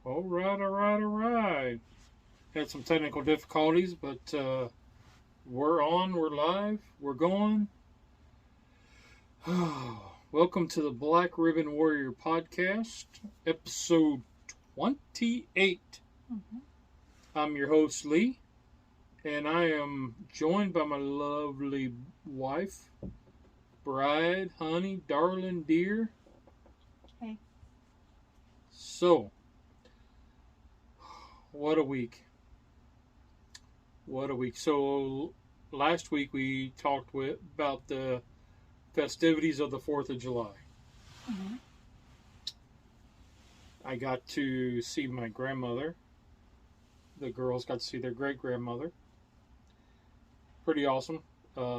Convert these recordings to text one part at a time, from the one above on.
All right, all right, all right. Had some technical difficulties, but we're on, we're live, we're going. Welcome to the Black Ribbon Warrior Podcast, episode 28. Mm-hmm. I'm your host, Lee, and I am joined by my lovely wife, bride, honey, darling, dear. Hey. So, what a week. What a week. So, last week we talked about the festivities of the 4th of July. Mm-hmm. I got to see my grandmother. The girls got to see their great-grandmother. Pretty awesome.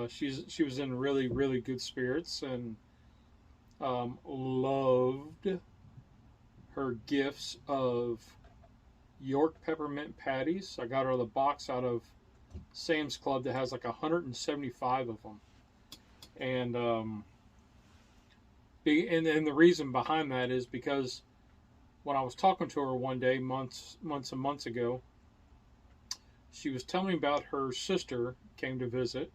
She was in really, really good spirits and loved her gifts of York peppermint patties. I got her the box out of Sam's Club that has like 175 of them. And the reason behind that is because when I was talking to her one day, months and months ago, she was telling me about her sister came to visit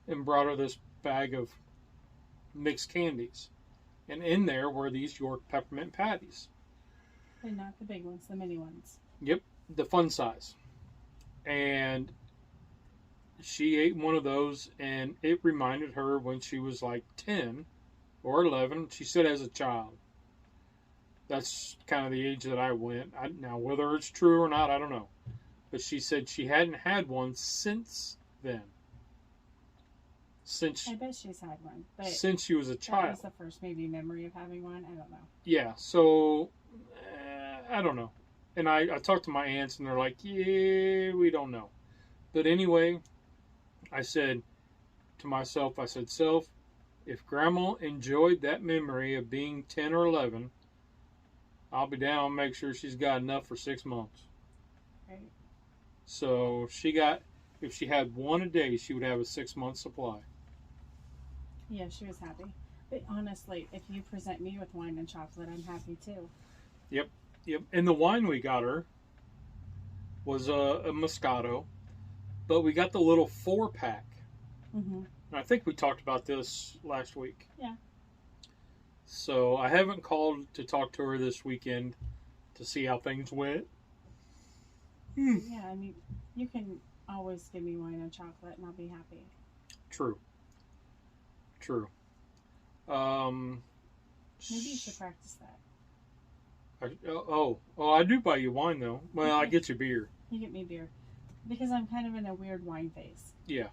and brought her this bag of mixed candies. And in there were these York peppermint patties. They're not the big ones, the mini ones. Yep, the fun size. And she ate one of those, and it reminded her when she was like 10 or 11. She said as a child. That's kind of the age that I went. Now, whether it's true or not, I don't know. But she said she hadn't had one since then. I bet she's had one. But since she was a child. That was the first maybe memory of having one. I don't know. Yeah, so I don't know. And I talked to my aunts, and they're like, yeah, we don't know. But anyway, I said to myself, Self, if Grandma enjoyed that memory of being 10 or 11, I'll be down and make sure she's got enough for 6 months. Right. So if she had one a day, she would have a 6-month supply. Yeah, she was happy. But honestly, if you present me with wine and chocolate, I'm happy too. Yep. And the wine we got her was a Moscato, but we got the little 4-pack. Mm-hmm. And I think we talked about this last week. Yeah. So I haven't called to talk to her this weekend to see how things went. Yeah, I mean, you can always give me wine and chocolate and I'll be happy. True. Maybe you should practice that. I do buy you wine though. Well, I get you beer. You get me beer. Because I'm kind of in a weird wine phase. Yeah.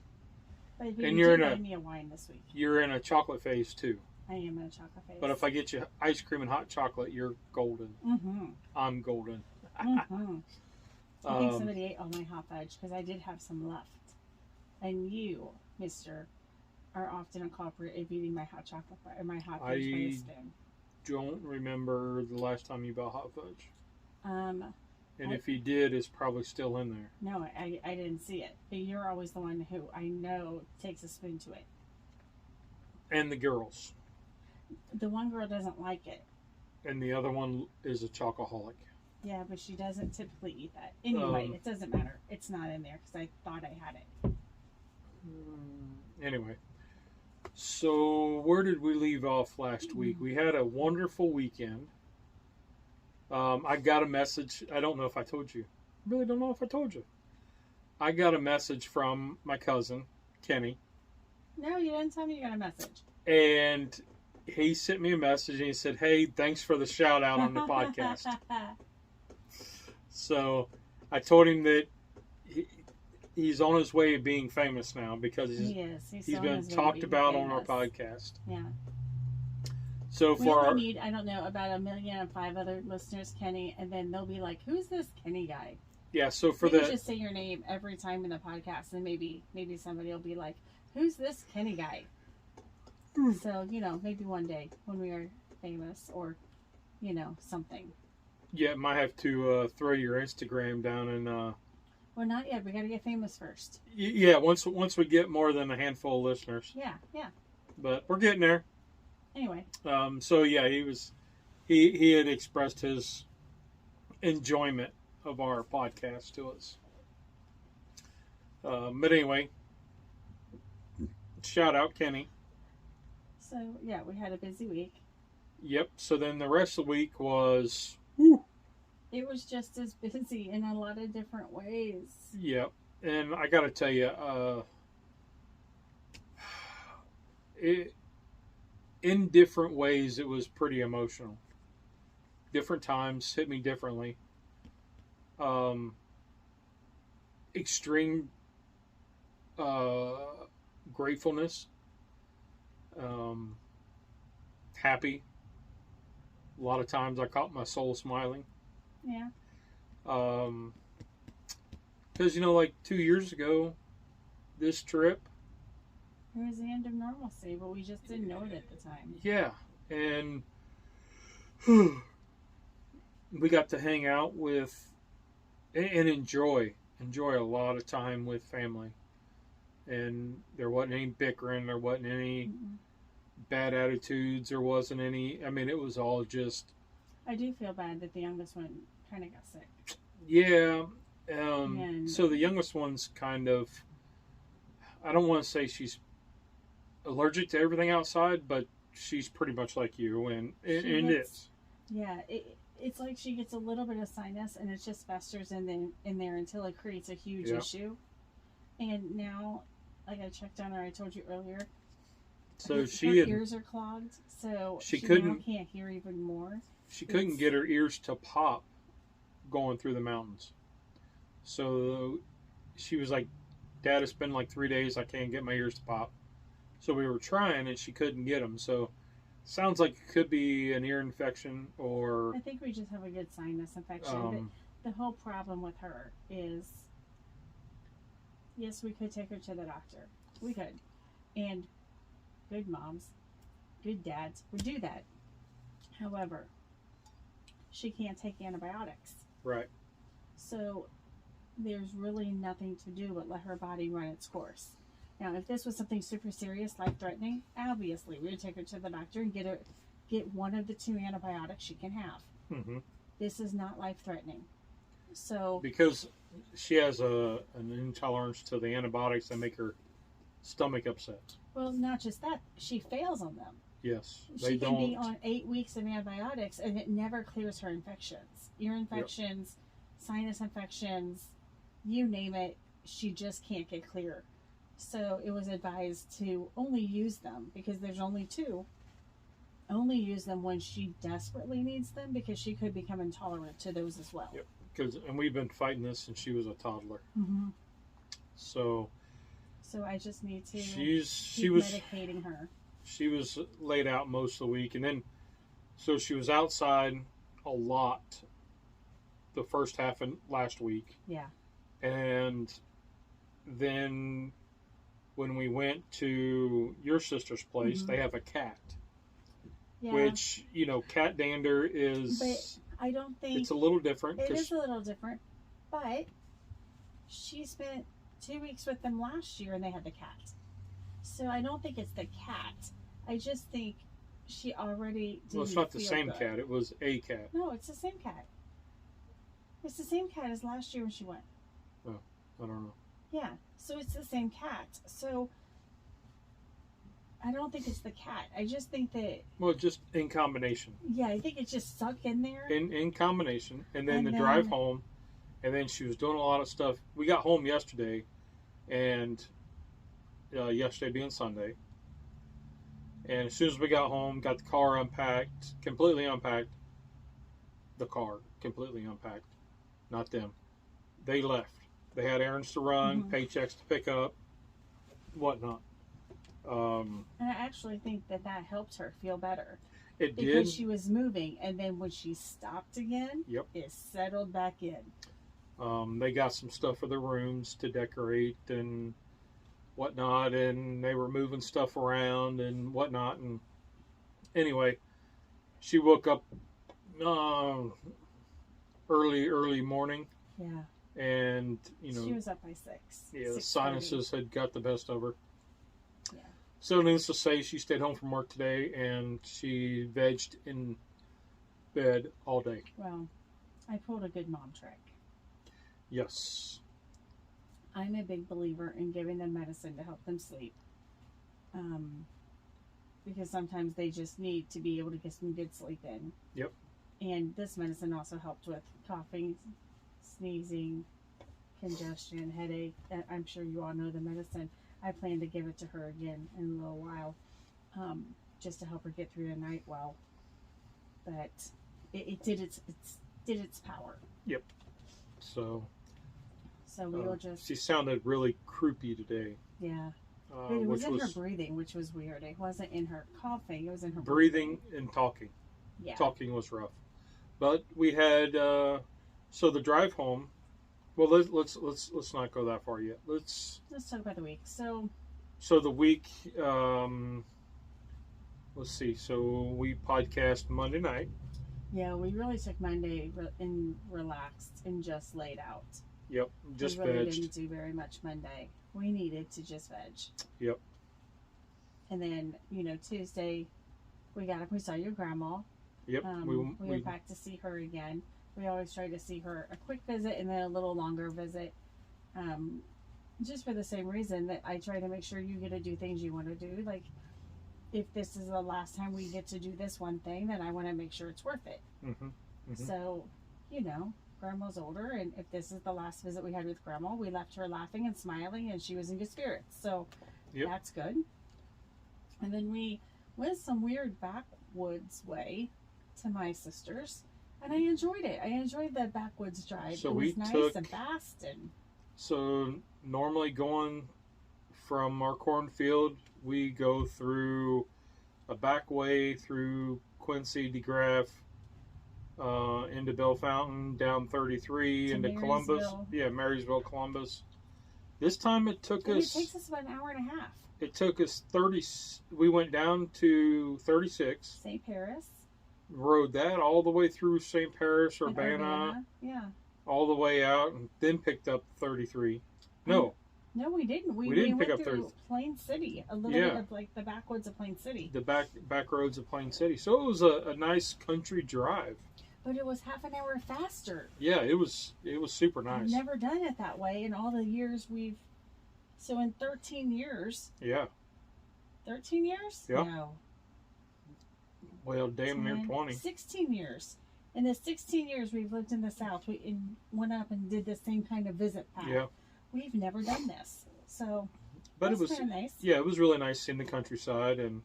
But and you you're gave me a wine this week. You're in a chocolate phase too. I am in a chocolate phase. But if I get you ice cream and hot chocolate, you're golden. Mm-hmm. I'm golden. Mm-hmm. I think somebody ate all my hot fudge because I did have some left. And you, mister, are often a culprit of eating my hot chocolate or my hot fudge by a spoon. Don't remember the last time you bought hot fudge. And if you did, it's probably still in there. No, I didn't see it. But you're always the one who I know takes a spoon to it. And the girls. The one girl doesn't like it. And the other one is a chocoholic. Yeah, but she doesn't typically eat that. Anyway, it doesn't matter. It's not in there because I thought I had it. Anyway. So, where did we leave off last week? We had a wonderful weekend. I got a message. I don't know if I told you. I really don't know if I told you. I got a message from my cousin, Kenny. No, you didn't tell me you got a message. And he sent me a message and he said, hey, thanks for the shout out on the podcast. So I told him that he's on his way to being famous now because he's been talked about on our podcast. Yeah. So we only need, I don't know, about 1,000,005 other listeners, Kenny, and then they'll be like, who's this Kenny guy? Yeah, so for you just say your name every time in the podcast, and maybe somebody will be like, who's this Kenny guy? So, maybe one day when we are famous or, something. Yeah, might have to throw your Instagram down and... Well, not yet. We got to get famous first. Yeah, once we get more than a handful of listeners. Yeah. But we're getting there. Anyway. So yeah, he had expressed his enjoyment of our podcast to us. But anyway, shout out Kenny. So, yeah, we had a busy week. Yep. So then the rest of the week was... It was just as busy in a lot of different ways. Yep. And I got to tell you, in different ways, it was pretty emotional. Different times hit me differently. Extreme gratefulness. Happy. A lot of times I caught my soul smiling. Yeah. Because, like 2 years ago, this trip... It was the end of normalcy, but we just didn't know it at the time. Yeah. And we got to hang out with and enjoy a lot of time with family. And there wasn't any bickering. There wasn't any bad attitudes. There wasn't any... I mean, it was all just... I do feel bad that the youngest one kind of got sick. Yeah. So the youngest one's kind of... I don't want to say she's allergic to everything outside, but she's pretty much like you. And it's... Yeah. It's like she gets a little bit of sinus, and it just festers in there until it creates a huge issue. And now, like I checked on her, I told you earlier. So her ears are clogged, so she now can't hear even more. She couldn't get her ears to pop going through the mountains. So she was like, Dad, it's been like 3 days. I can't get my ears to pop. So we were trying, and she couldn't get them. So sounds like it could be an ear infection or... I think we just have a good sinus infection. The whole problem with her is, yes, we could take her to the doctor. We could. And good moms, good dads would do that. However, she can't take antibiotics. Right. So there's really nothing to do but let her body run its course. Now, if this was something super serious, life-threatening, obviously we would take her to the doctor and get one of the 2 antibiotics she can have. Mm-hmm. This is not life-threatening. So because she has an intolerance to the antibiotics that make her stomach upset. Well, not just that, she fails on them. Yes, she can be on 8 weeks of antibiotics, and it never clears her infections. Ear infections, sinus infections, you name it, she just can't get clear. So it was advised to only use them, because there's only 2. Only use them when she desperately needs them, because she could become intolerant to those as well. Yep. And we've been fighting this since she was a toddler. Mm-hmm. So I just need to she was medicating her. She was laid out most of the week, and then so she was outside a lot the first half of last week. Yeah. And then when we went to your sister's place, they have a cat. Yeah. Which, cat dander is... But I don't think... It's a little different. It is a little different, but she spent 2 weeks with them last year, and they had the cat. So I don't think it's the cat. I just think she already didn't. Well, it's not the same good. cat. It was a cat. No, it's the same cat. It's the same cat as last year when she went. Oh, I don't know. Yeah, so it's the same cat. So I don't think it's the cat. I just think that... Well, just in combination. Yeah, I think it's just stuck in there. In combination. And then drive home. And then she was doing a lot of stuff. We got home yesterday. And yesterday being Sunday. And as soon as we got home, got the car unpacked. Completely unpacked. The car completely unpacked. Not them. They left. They had errands to run, paychecks to pick up, whatnot. And I actually think that helped her feel better. It did. Because she was moving, and then when she stopped again, it settled back in. They got some stuff for their rooms to decorate and whatnot, and they were moving stuff around and whatnot. And anyway, she woke up early morning. Yeah. And, she was up by 6. Yeah, the sinuses had got the best of her. Yeah. So, needless to say, she stayed home from work today, and she vegged in bed all day. Well, I pulled a good mom trick. Yes. I'm a big believer in giving them medicine to help them sleep. Because sometimes they just need to be able to get some good sleep in. Yep. And this medicine also helped with coughing, sneezing, congestion, headache. I'm sure you all know the medicine. I plan to give it to her again in a little while, just to help her get through the night well. But it did its power. Yep. So we will just. She sounded really croupy today. Yeah. But it was in her breathing, which was weird. It wasn't in her coughing. It was in her breathing and talking. Yeah. Talking was rough. But we had so the drive home. Well, let's not go that far yet. Let's talk about the week. So the week. Let's see. So we podcast Monday night. Yeah, we really took Monday and relaxed and just laid out. Yep, just we really vegged. didn't do very much Monday. We needed to just veg. Yep. And then Tuesday, we got up. We saw your grandma. Yep. We went back to see her again. We always try to see her a quick visit and then a little longer visit. Just for the same reason that I try to make sure you get to do things you want to do. Like, if this is the last time we get to do this one thing, then I want to make sure it's worth it. Mm-hmm. Mm-hmm. So, Grandma's older, and if this is the last visit we had with Grandma, we left her laughing and smiling, and she was in good spirits. So, That's good. And then we went some weird backwoods way to my sister's, and I enjoyed it. I enjoyed the backwoods drive. So it was nice and fast. And so normally going from our cornfield, we go through a back way through Quincy, DeGraff, into Bell Fountain, down 33, into Columbus. Yeah, Marysville, Columbus. This time it took us... It takes us about an hour and a half. It took us 30... We went down to 36. St. Paris. Rode that all the way through St. Paris, Urbana. Yeah. All the way out, and then picked up 33. No. No, we didn't. We didn't pick went up through Plain City, a little bit of like the backwoods of Plain City. The back roads of Plain City. So it was a nice country drive. But it was half an hour faster. Yeah, it was super nice. I've never done it that way in all the years so in 13 years. Yeah. 13 years? Yeah. No. Well, damn near 20. 16 years. In the 16 years we've lived in the South, we went up and did the same kind of visit path. Yeah. We've never done this. So, but it was kind of nice. Yeah, it was really nice seeing the countryside, and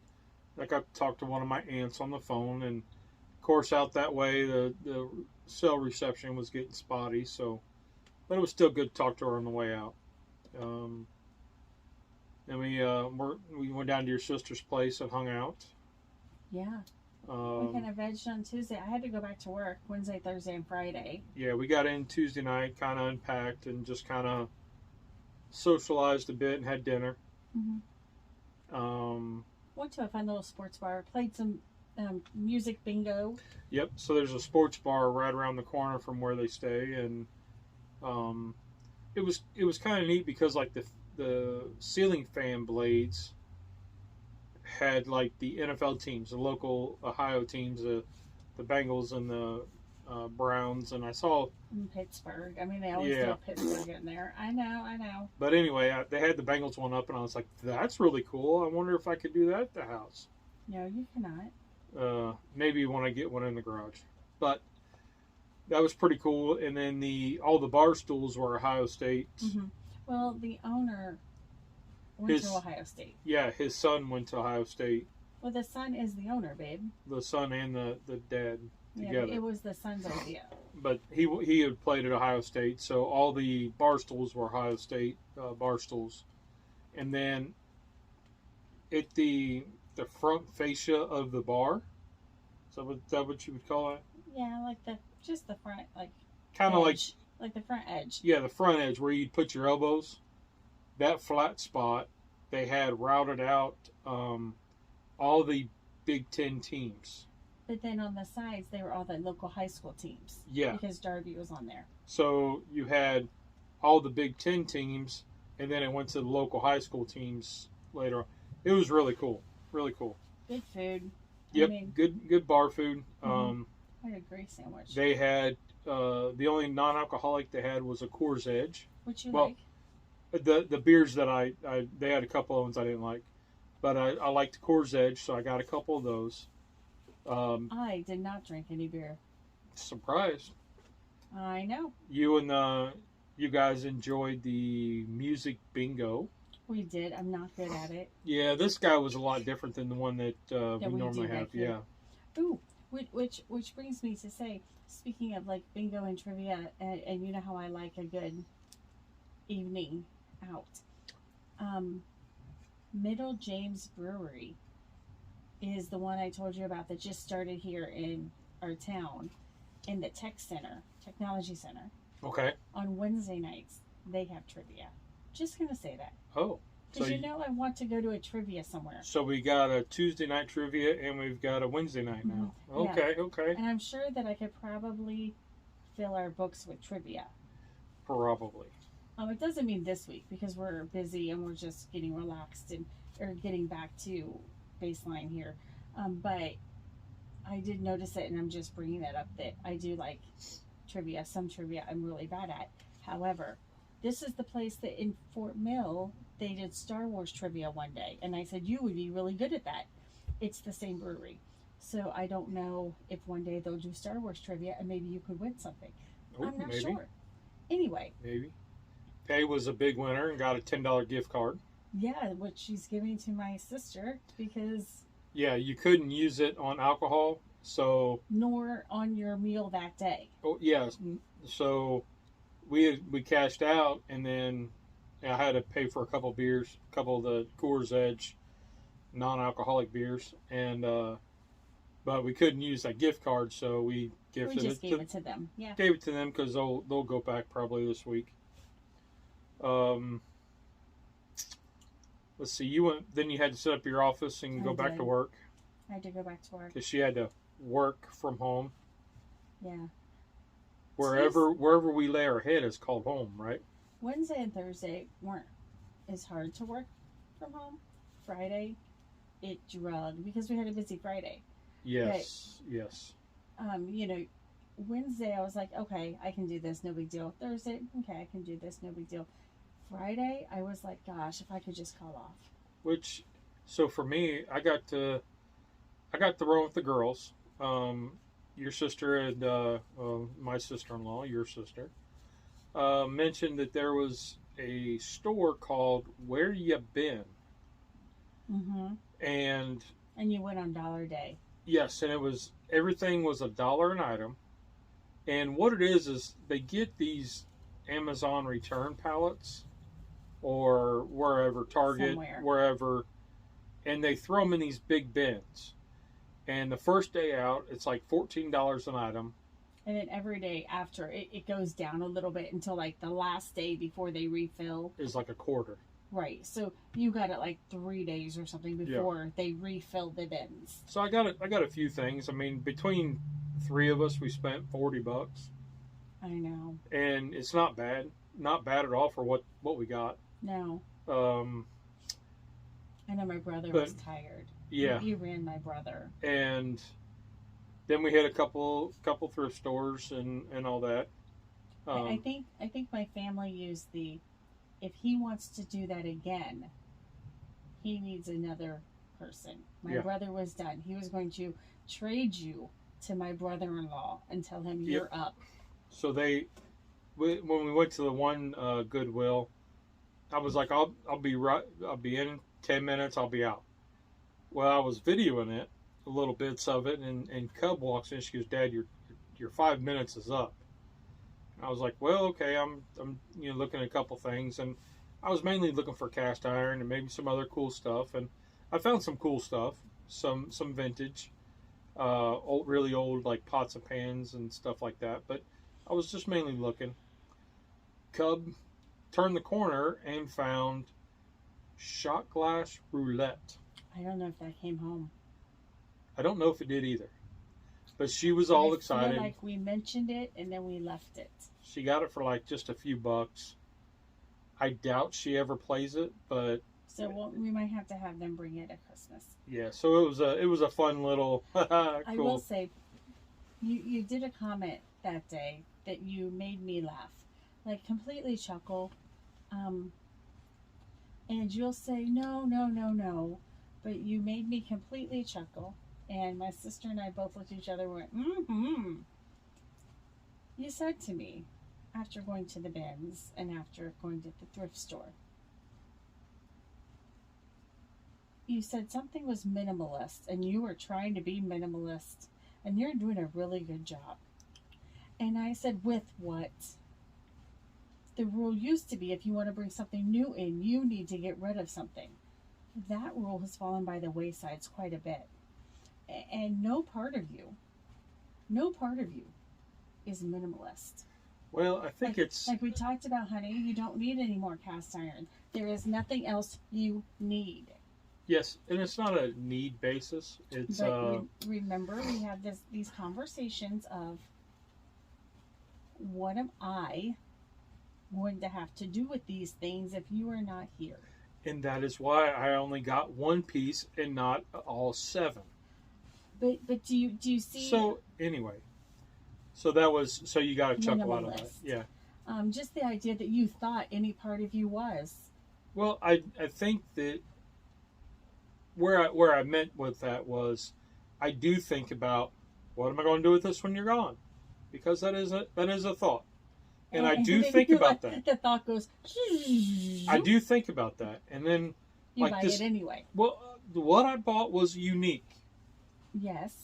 I got to talk to one of my aunts on the phone, and of course out that way the cell reception was getting spotty, so, but it was still good to talk to her on the way out. And we went down to your sister's place and hung out. Yeah. We kind of vegged on Tuesday. I had to go back to work Wednesday, Thursday, and Friday. Yeah, we got in Tuesday night, kind of unpacked, and just kind of socialized a bit and had dinner. Mm-hmm. Went to a fun little sports bar, played some music bingo. Yep, so there's a sports bar right around the corner from where they stay, and it was kind of neat because like the ceiling fan blades had like the NFL teams, the local Ohio teams, the Bengals and the Browns, and I saw Pittsburgh. I mean, they always throw Pittsburgh in there. I know. But anyway, they had the Bengals one up, and I was like, "That's really cool. I wonder if I could do that at the house." No, you cannot. Maybe when I get one in the garage, but that was pretty cool. And then all the bar stools were Ohio State. Mm-hmm. Well, the owner went to Ohio State. Yeah, his son went to Ohio State. Well, the son is the owner, babe. The son and the dad together. Yeah, it was the son's idea. But he had played at Ohio State, so all the bar stools were Ohio State bar stools. And then at the front fascia of the bar, is that what you would call it? Yeah, like just the front, like kind of like the front edge. Yeah, the front edge where you'd put your elbows. That flat spot, they had routed out all the Big Ten teams. But then on the sides, they were all the local high school teams. Yeah. Because Darby was on there. So you had all the Big Ten teams, and then it went to the local high school teams later on. It was really cool. Really cool. Good food. Yep, good bar food. I had a great sandwich. They had the only non-alcoholic they had was a Coors Edge. What you Well, like? the beers that I they had a couple of ones I didn't like, but I liked Coors Edge, so I got a couple of those. I did not drink any beer. Surprised. I know. You guys enjoyed the music bingo. We did. I'm not good at it. Yeah, this guy was a lot different than the one that we normally do have. here. Yeah. Ooh, which brings me to say, speaking of like bingo and trivia, and you know how I like a good evening out. Middle James Brewery is the one I told you about that just started here in our town, in the technology center. Okay. On Wednesday nights, they have trivia. Just gonna say that. Oh. Because I want to go to a trivia somewhere. So we got a Tuesday night trivia and we've got a Wednesday night now. Mm-hmm. Okay, yeah. okay. And I'm sure that I could probably fill our books with trivia. Probably. It doesn't mean this week because we're busy and we're just getting relaxed or getting back to baseline here. But I did notice it, and I'm just bringing that up, that I do like trivia. Some trivia I'm really bad at. However, this is the place that in Fort Mill, they did Star Wars trivia one day. And I said, you would be really good at that. It's the same brewery. So I don't know if one day they'll do Star Wars trivia and maybe you could win something. Oh, I'm not maybe. sure. Anyway. Maybe. Pay was a big winner and got a $10 gift card. Yeah, which she's giving to my sister because... Yeah, you couldn't use it on alcohol, so... Nor on your meal that day. Oh, yeah. So we cashed out, and then I had to pay for a couple of beers, a couple of the Coors Edge non-alcoholic beers, and but we couldn't use that gift card, so we gave it to them. Yeah, gave it to them because they'll go back probably this week. Let's see. Then you had to set up your office and go back to work. I had to go back to work because she had to work from home. Yeah. Wherever we lay our head is called home, right? Wednesday and Thursday weren't as hard to work from home. Friday, it drugged because we had a busy Friday. Yes, yes. Wednesday I was like, okay, I can do this, no big deal. Thursday, okay, I can do this, no big deal. Friday, I was like, gosh, if I could just call off. So for me, I got to run with the girls. Your sister and my sister-in-law, your sister, mentioned that there was a store called Where Ya Been. Mm-hmm. And you went on Dollar Day. Yes, and everything was $1 an item. And what it is they get these Amazon return pallets or wherever, Target, wherever, and they throw them in these big bins. And the first day out, it's like $14 an item. And then every day after, it goes down a little bit until like the last day before they refill. Is like a quarter. Right. So you got it like 3 days or something before they refill the bins. So I got a few things. I mean, between 3 of us, we spent $40. I know. And it's not bad. Not bad at all for what we got. No. I know my brother was tired. Yeah. You ran my brother. And then we had a couple thrift stores and all that. I think my family used if he wants to do that again, he needs another person. My brother was done. He was going to trade you to my brother-in-law and tell him you're up. So when we went to the one Goodwill, I was like, I'll be in 10 minutes, I'll be out. Well, I was videoing it, a little bits of it, and Cub walks in. She goes, Dad, your 5 minutes is up. And I was like, well, okay, I'm looking at a couple things, and I was mainly looking for cast iron and maybe some other cool stuff, and I found some cool stuff, some vintage, really old like pots and pans and stuff like that. But I was just mainly looking. Cub turned the corner and found shot glass roulette. I don't know if that came home. I don't know if it did either. But she was all excited. I feel like we mentioned it and then we left it. She got it for like just a few bucks. I doubt she ever plays it, but so we might have to have them bring it at Christmas. Yeah, so it was a fun little cool. I will say, You did a comment that day that you made me laugh, like completely chuckle, and you'll say no, no, no, no, but you made me completely chuckle, and my sister and I both looked at each other and went, mm-hmm. You said to me, after going to the bins and after going to the thrift store, you said something was minimalist, and you were trying to be minimalist, and you're doing a really good job. And I said, with what? The rule used to be if you want to bring something new in, you need to get rid of something. That rule has fallen by the wayside quite a bit. And no part of you is minimalist. Well, I think it's... Like we talked about, honey, you don't need any more cast iron. There is nothing else you need. Yes, and it's not a need basis. It's but remember, we have these conversations of, what am I going to have to do with these things if you are not here? And that is why I only got one piece and not all 7. But do you see? So anyway, so you got a chuckle out of that, yeah. Just the idea that you thought any part of you was. Well, I think that where I meant with that was, I do think about, what am I going to do with this when you're gone? Because that is a thought, and I do think about that. The thought goes. I do think about that, and then you buy it anyway. Well, what I bought was unique. Yes.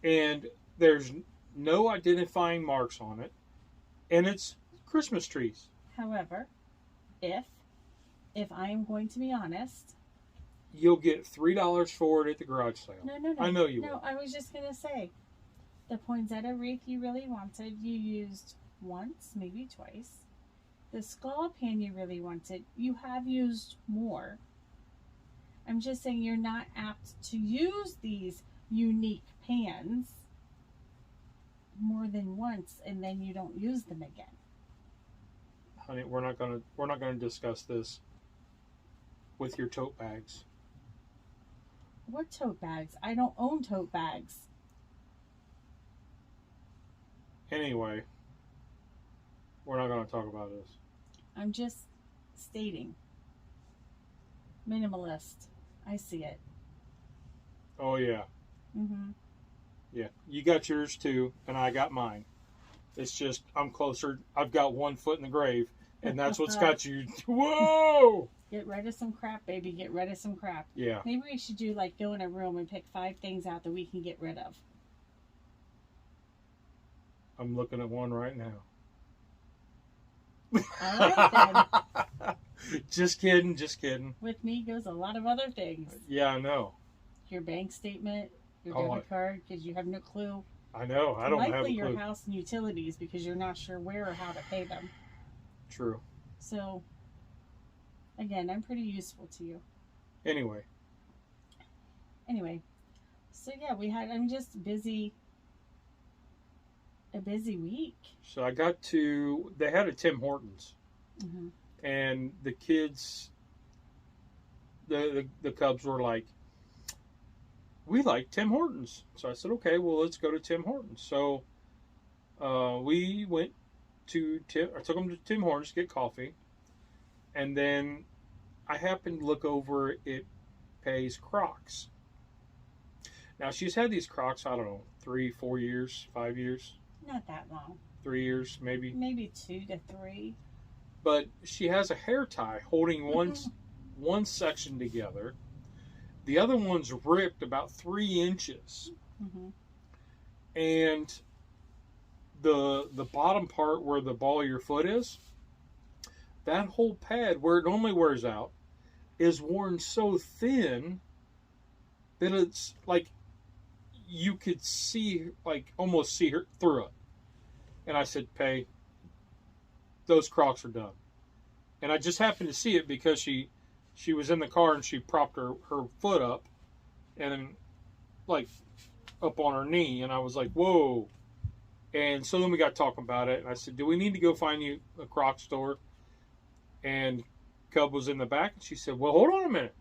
And there's no identifying marks on it, and it's Christmas trees. However, if I am going to be honest, you'll get $3 for it at the garage sale. No. I know you will. No, I was just gonna say, the poinsettia wreath you really wanted, you used once, maybe twice. The skull pan you really wanted, you have used more. I'm just saying you're not apt to use these unique pans more than once, and then you don't use them again. Honey, we're not gonna discuss this with your tote bags. What tote bags? I don't own tote bags. Anyway, we're not going to talk about this. I'm just stating. Minimalist. I see it. Oh, yeah. Mm-hmm. Yeah. You got yours, too, and I got mine. It's just, I'm closer. I've got one foot in the grave, and that's what's got you. Whoa! Get rid of some crap, baby. Get rid of some crap. Yeah. Maybe we should do, like, go in a room and pick 5 things out that we can get rid of. I'm looking at one right now. All right, then. Just kidding. With me goes a lot of other things. Yeah, I know. Your bank statement, your debit card, because you have no clue. I know. I don't have a clue. Likely your house and utilities, because you're not sure where or how to pay them. True. So, again, I'm pretty useful to you. Anyway. So yeah, I'm just busy. A busy week. So I got to, they had a Tim Hortons. Mm-hmm. And the kids, the Cubs were like, we like Tim Hortons. So I said, okay, well, let's go to Tim Hortons. So we went to I took them to Tim Hortons to get coffee. And then I happened to look over at Pay's Crocs. Now, she's had these Crocs, I don't know, 3, 4 years, 5 years. Not that long. 3 years, maybe. Maybe 2 to 3. But she has a hair tie holding one section together. The other one's ripped about 3 inches. Mm-hmm. And the bottom part where the ball of your foot is, that whole pad where it normally wears out is worn so thin that it's like you could see, like almost see her through it. And I said, Pay, those Crocs are done. And I just happened to see it because she was in the car and she propped her foot up and then like up on her knee, and I was like, whoa. And so then we got talking about it, and I said, do we need to go find you a Croc store? And Cub was in the back, and she said, well, hold on a minute.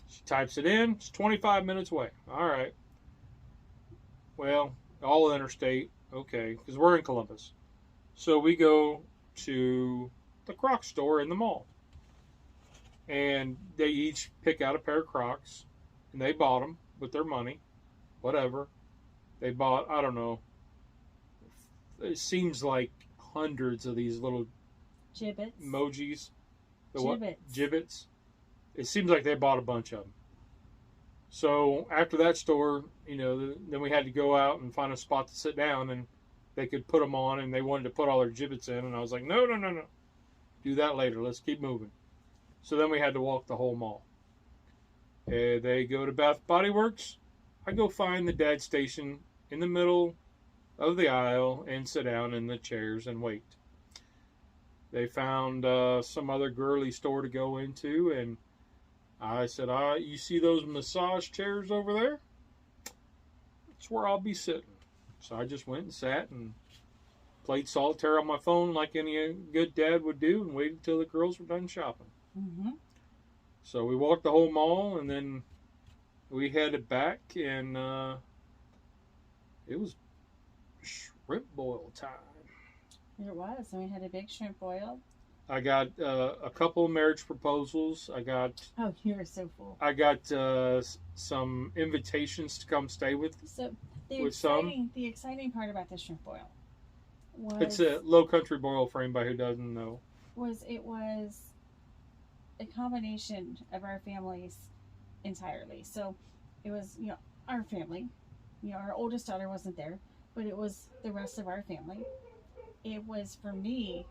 She types it in. It's 25 minutes away. All right. Well, all interstate. Okay, because we're in Columbus. So we go to the Crocs store in the mall. And they each pick out a pair of Crocs. And they bought them with their money. Whatever. They bought, I don't know, it seems like hundreds of these little Gibbets. emojis. Gibbets. Gibbets. It seems like they bought a bunch of them. So after that store, then we had to go out and find a spot to sit down, and they could put them on, and they wanted to put all their gibbets in, and I was like, no. Do that later. Let's keep moving. So then we had to walk the whole mall. They go to Bath Body Works. I go find the dad station in the middle of the aisle and sit down in the chairs and wait. They found some other girly store to go into, and I said, you see those massage chairs over there? That's where I'll be sitting. So I just went and sat and played solitaire on my phone like any good dad would do and waited until the girls were done shopping. Mm-hmm. So we walked the whole mall, and then we headed back, and it was shrimp boil time. It was, and we had a big shrimp boil. I got a couple of marriage proposals. Oh, you were so full. I got some invitations to come stay with. So the exciting part about the shrimp boil was it's a low country boil frame by who doesn't know. It was a combination of our families entirely. So it was our family. Our oldest daughter wasn't there, but it was the rest of our family. It was for me.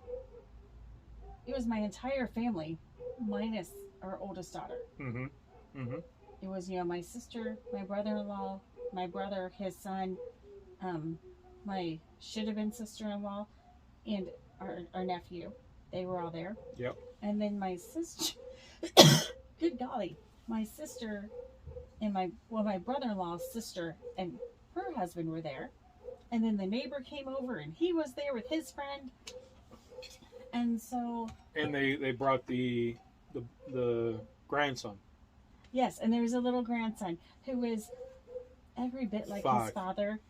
It was my entire family, minus our oldest daughter. Mm-hmm. Mm-hmm. It was, my sister, my brother-in-law, my brother, his son, my should-have-been sister-in-law, and our nephew. They were all there. Yep. And then my sister, good golly, my sister and my brother-in-law's sister and her husband were there. And then the neighbor came over, and he was there with his friend. And so... And they brought the grandson. Yes, and there was a little grandson who is every bit like 5. his father.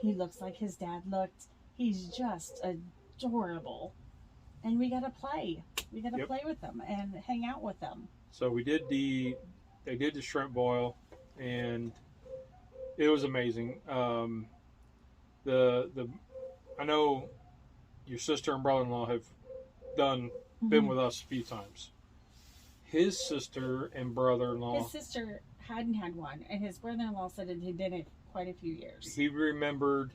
He looks like his dad looked. He's just adorable. And we got to play. We got to play with them and hang out with them. So they did the shrimp boil, and it was amazing. I know your sister and brother-in-law have been with us a few times. His sister and brother-in-law... His sister hadn't had one, and his brother-in-law said that he did it quite a few years. He remembered,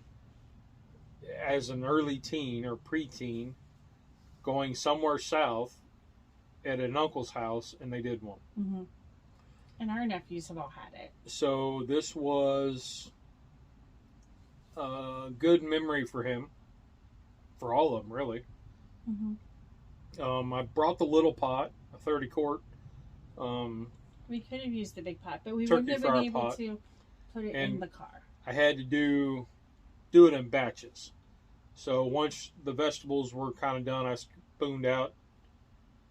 as an early teen or preteen, going somewhere south at an uncle's house, and they did one. Mm-hmm. And our nephews have all had it. So this was a good memory for him. For all of them, really. Mm-hmm. I brought the little pot, a 30 quart. We could have used the big pot, but we wouldn't have been able to put it in the car. I had to do it in batches. So once the vegetables were kind of done, I spooned out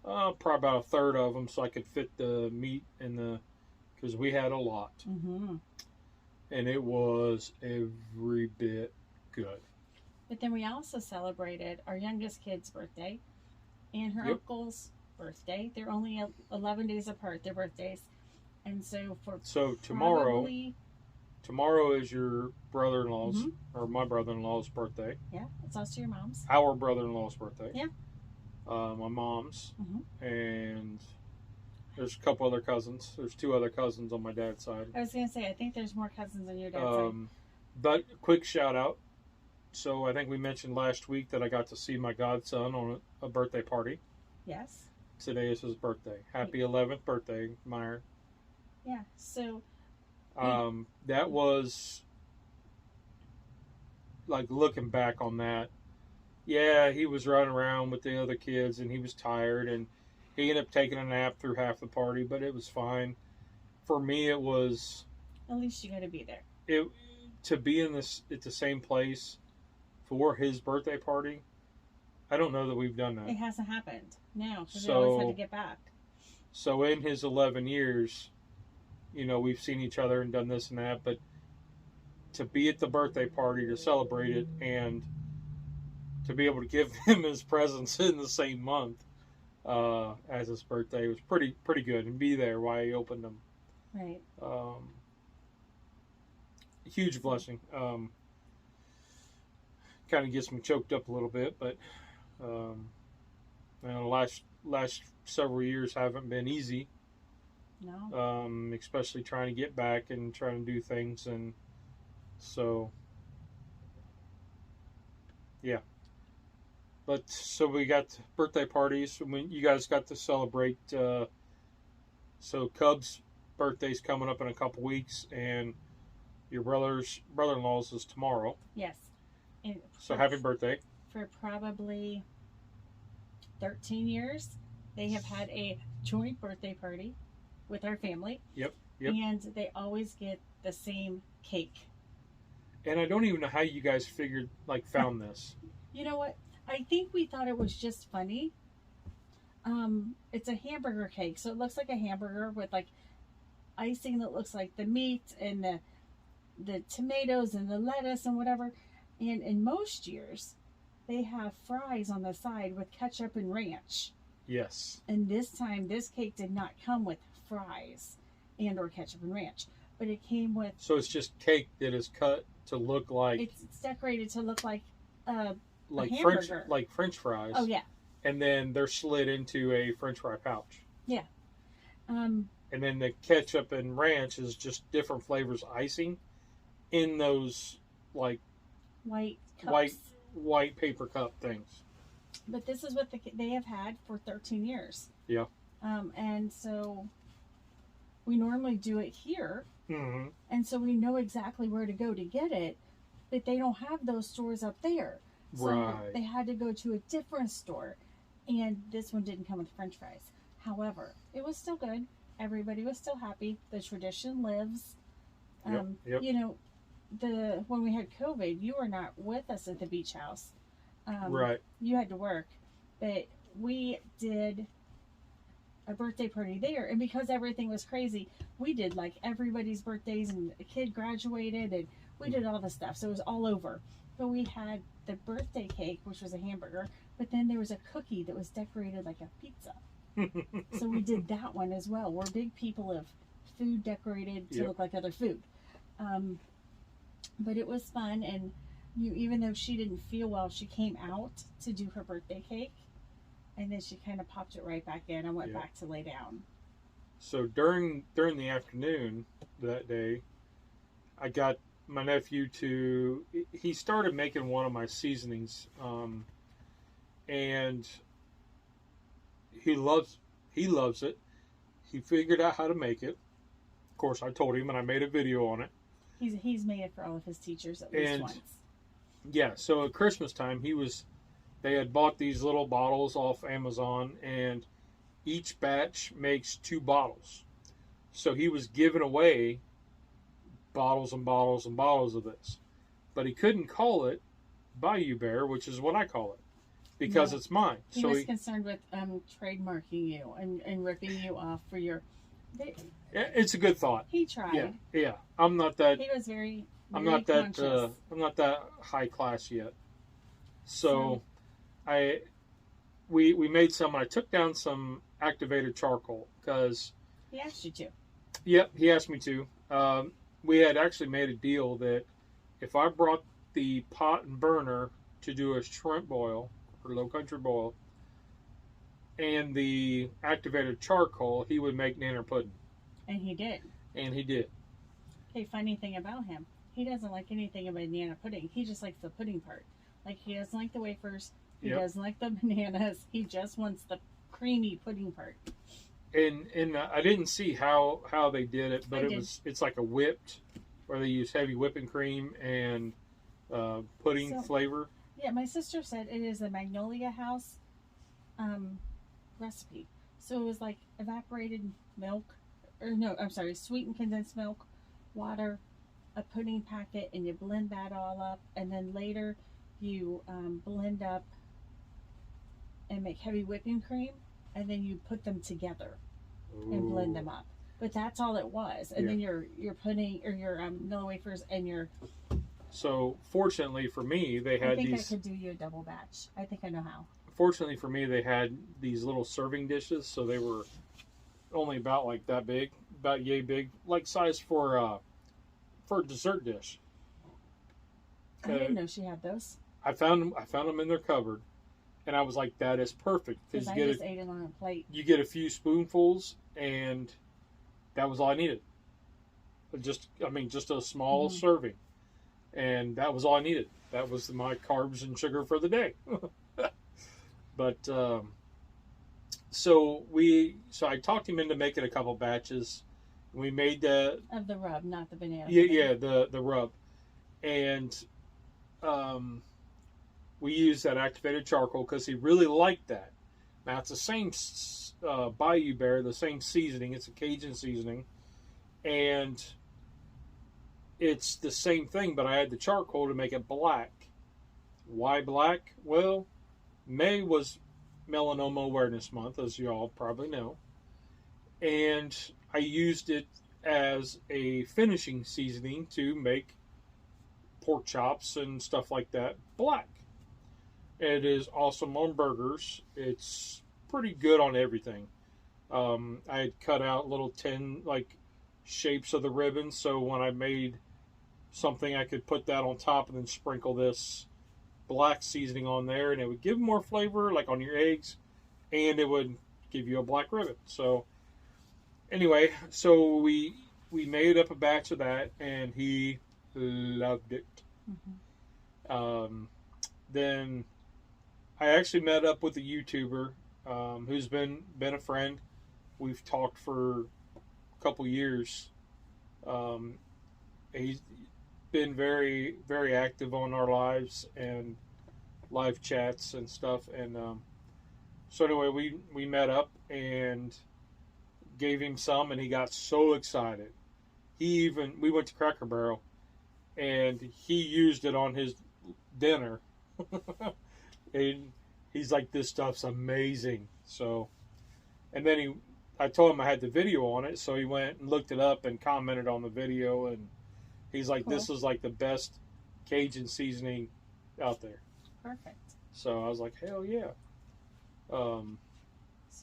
probably about a third of them so I could fit the meat because we had a lot. Mm-hmm. And it was every bit good. But then we also celebrated our youngest kid's birthday and her uncle's birthday. They're only 11 days apart, their birthdays. And so tomorrow is your brother-in-law's or my brother-in-law's birthday. Yeah, it's also your mom's. Our brother-in-law's birthday. Yeah. My mom's. And there's a couple other cousins. There's 2 other cousins on my dad's side. I was going to say, I think there's more cousins on your dad's side. But quick shout out. So I think we mentioned last week that I got to see my godson on a birthday party. Yes. Today is his birthday. Happy 11th birthday, Meyer. Yeah, so... that was, like, looking back on that, yeah, he was running around with the other kids, and he was tired, and he ended up taking a nap through half the party, but it was fine. For me, it was... At least you got to be there. To be at the same place for his birthday party, I don't know that we've done that. It hasn't happened. No, because we always had to get back. So in his 11 years, we've seen each other and done this and that, but to be at the birthday party, to celebrate it, and to be able to give him his presents in the same month as his birthday was pretty good, and be there while he opened them. Right. Huge blessing. Kind of gets me choked up a little bit, but last several years haven't been easy. No. Especially trying to get back and trying to do things, and so yeah. But so we got birthday parties. When you guys got to celebrate, so Cub's birthday's coming up in a couple weeks, and your brother-in-law's is tomorrow. Yes. And so happy birthday. For probably 13 years, they have had a joint birthday party with our family. Yep. And they always get the same cake. And I don't even know how you guys found this. You know what? I think we thought it was just funny. It's a hamburger cake, so it looks like a hamburger with like icing that looks like the meat and the tomatoes and the lettuce and whatever. And in most years, they have fries on the side with ketchup and ranch. Yes. And this time, this cake did not come with fries and or ketchup and ranch, but it came with. So it's just cake that is cut to look like. It's decorated to look like French fries. Oh yeah. And then they're slid into a French fry pouch. Yeah. And then the ketchup and ranch is just different flavors icing in those like white cups. white paper cup things. But this is what they have had for 13 years. Yeah. And so we normally do it here. Mm-hmm. And so we know exactly where to go to get it, but they don't have those stores up there. So right. They had to go to a different store, and this one didn't come with French fries. However, it was still good. Everybody was still happy. The tradition lives. Yep. You know, when we had COVID, you were not with us at the beach house. Right. You had to work, but we did a birthday party there, and because everything was crazy, we did like everybody's birthdays, and a kid graduated, and we did all the stuff, so it was all over. But we had the birthday cake, which was a hamburger, but then there was a cookie that was decorated like a pizza. So we did that one as well. We're big people of food decorated to look like other food. But it was fun, and even though she didn't feel well, she came out to do her birthday cake, and then she kind of popped it right back in and went back to lay down. So during the afternoon that day, I got my nephew he started making one of my seasonings, and he loves it. He figured out how to make it. Of course, I told him, and I made a video on it. He's made it for all of his teachers at least once. Yeah, so at Christmas time, they had bought these little bottles off Amazon, and each batch makes 2 bottles. So he was giving away bottles and bottles and bottles of this. But he couldn't call it Bayou Bear, which is what I call it, because it's mine. He was concerned with trademarking you and ripping you off for your... It's a good thought. He tried. Yeah. I'm not that... He was very I'm not conscious. I'm not that high class yet. So we made some. I took down some activated charcoal because he asked you to. Yep, he asked me to. We had actually made a deal that if I brought the pot and burner to do a shrimp boil or low country boil and the activated charcoal, he would make nanner pudding. And he did. Okay, funny thing about him, he doesn't like anything about banana pudding. He just likes the pudding part. Like, he doesn't like the wafers. He doesn't like the bananas. He just wants the creamy pudding part. And I didn't see how they did it, but it's like a whipped, where they use heavy whipping cream and pudding flavor. Yeah, my sister said it is a Magnolia House recipe. So it was like evaporated milk, sweetened condensed milk, water, a pudding packet, and you blend that all up, and then later you blend up and make heavy whipping cream, and then you put them together and blend them up. But that's all it was. And then your pudding or your vanilla wafers and your So fortunately for me, they had I think these. I could do you a double batch. I think I know how. Fortunately for me, they had these little serving dishes, so they were only about like that big, about yay big, like size for a dessert dish. I didn't know she had those. I found them in their cupboard, and I was like, "That is perfect." Because I just ate it on a plate. You get a few spoonfuls, and that was all I needed. Just a small serving, and that was all I needed. That was my carbs and sugar for the day. But so I talked him into making a couple batches. We made of the rub, not the banana. Yeah, the rub, and we used that activated charcoal because he really liked that. Now it's the same Bayou Bear, the same seasoning. It's a Cajun seasoning, and it's the same thing, but I had the charcoal to make it black. Why black? Well, May was Melanoma Awareness Month, as you all probably know, and I used it as a finishing seasoning to make pork chops and stuff like that black. It is awesome on burgers. It's pretty good on everything. I had cut out little tin shapes of the ribbons, so when I made something, I could put that on top and then sprinkle this black seasoning on there, and it would give more flavor, like on your eggs, and it would give you a black ribbon. So anyway, so we made up a batch of that, and he loved it. Then I actually met up with a YouTuber who's been a friend. We've talked for a couple years. He's been very, very active on our lives and live chats and stuff. And so anyway, we met up and gave him some, and he got so excited. We went to Cracker Barrel, and he used it on his dinner. And he's like, "This stuff's amazing." So, and then I told him I had the video on it, so he went and looked it up and commented on the video, and he's like, "This is like the best Cajun seasoning out there." Perfect. So I was like, "Hell yeah!" So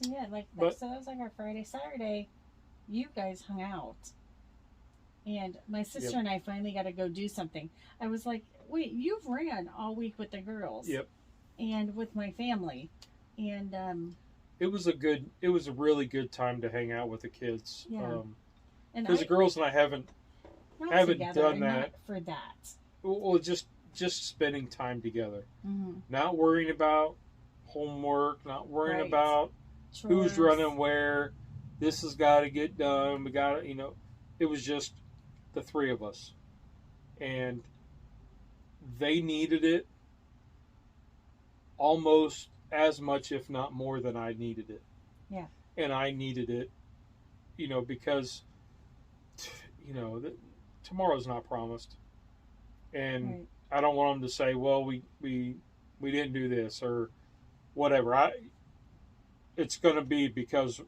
yeah, so that was like our Friday, Saturday. You guys hung out, and my sister and I finally got to go do something. I was like, "Wait, you've ran all week with the girls?" Yep. And with my family, and it was a really good time to hang out with the kids. Yeah. Because the girls and I haven't done that for that. Well, just spending time together, not worrying about homework, not worrying about chores. Who's running where. This has got to get done. We got to, it was just the three of us, and they needed it almost as much, if not more, than I needed it. Yeah. And I needed it, because, tomorrow's not promised. And I don't want them to say, well, we didn't do this or whatever. It's going to be because,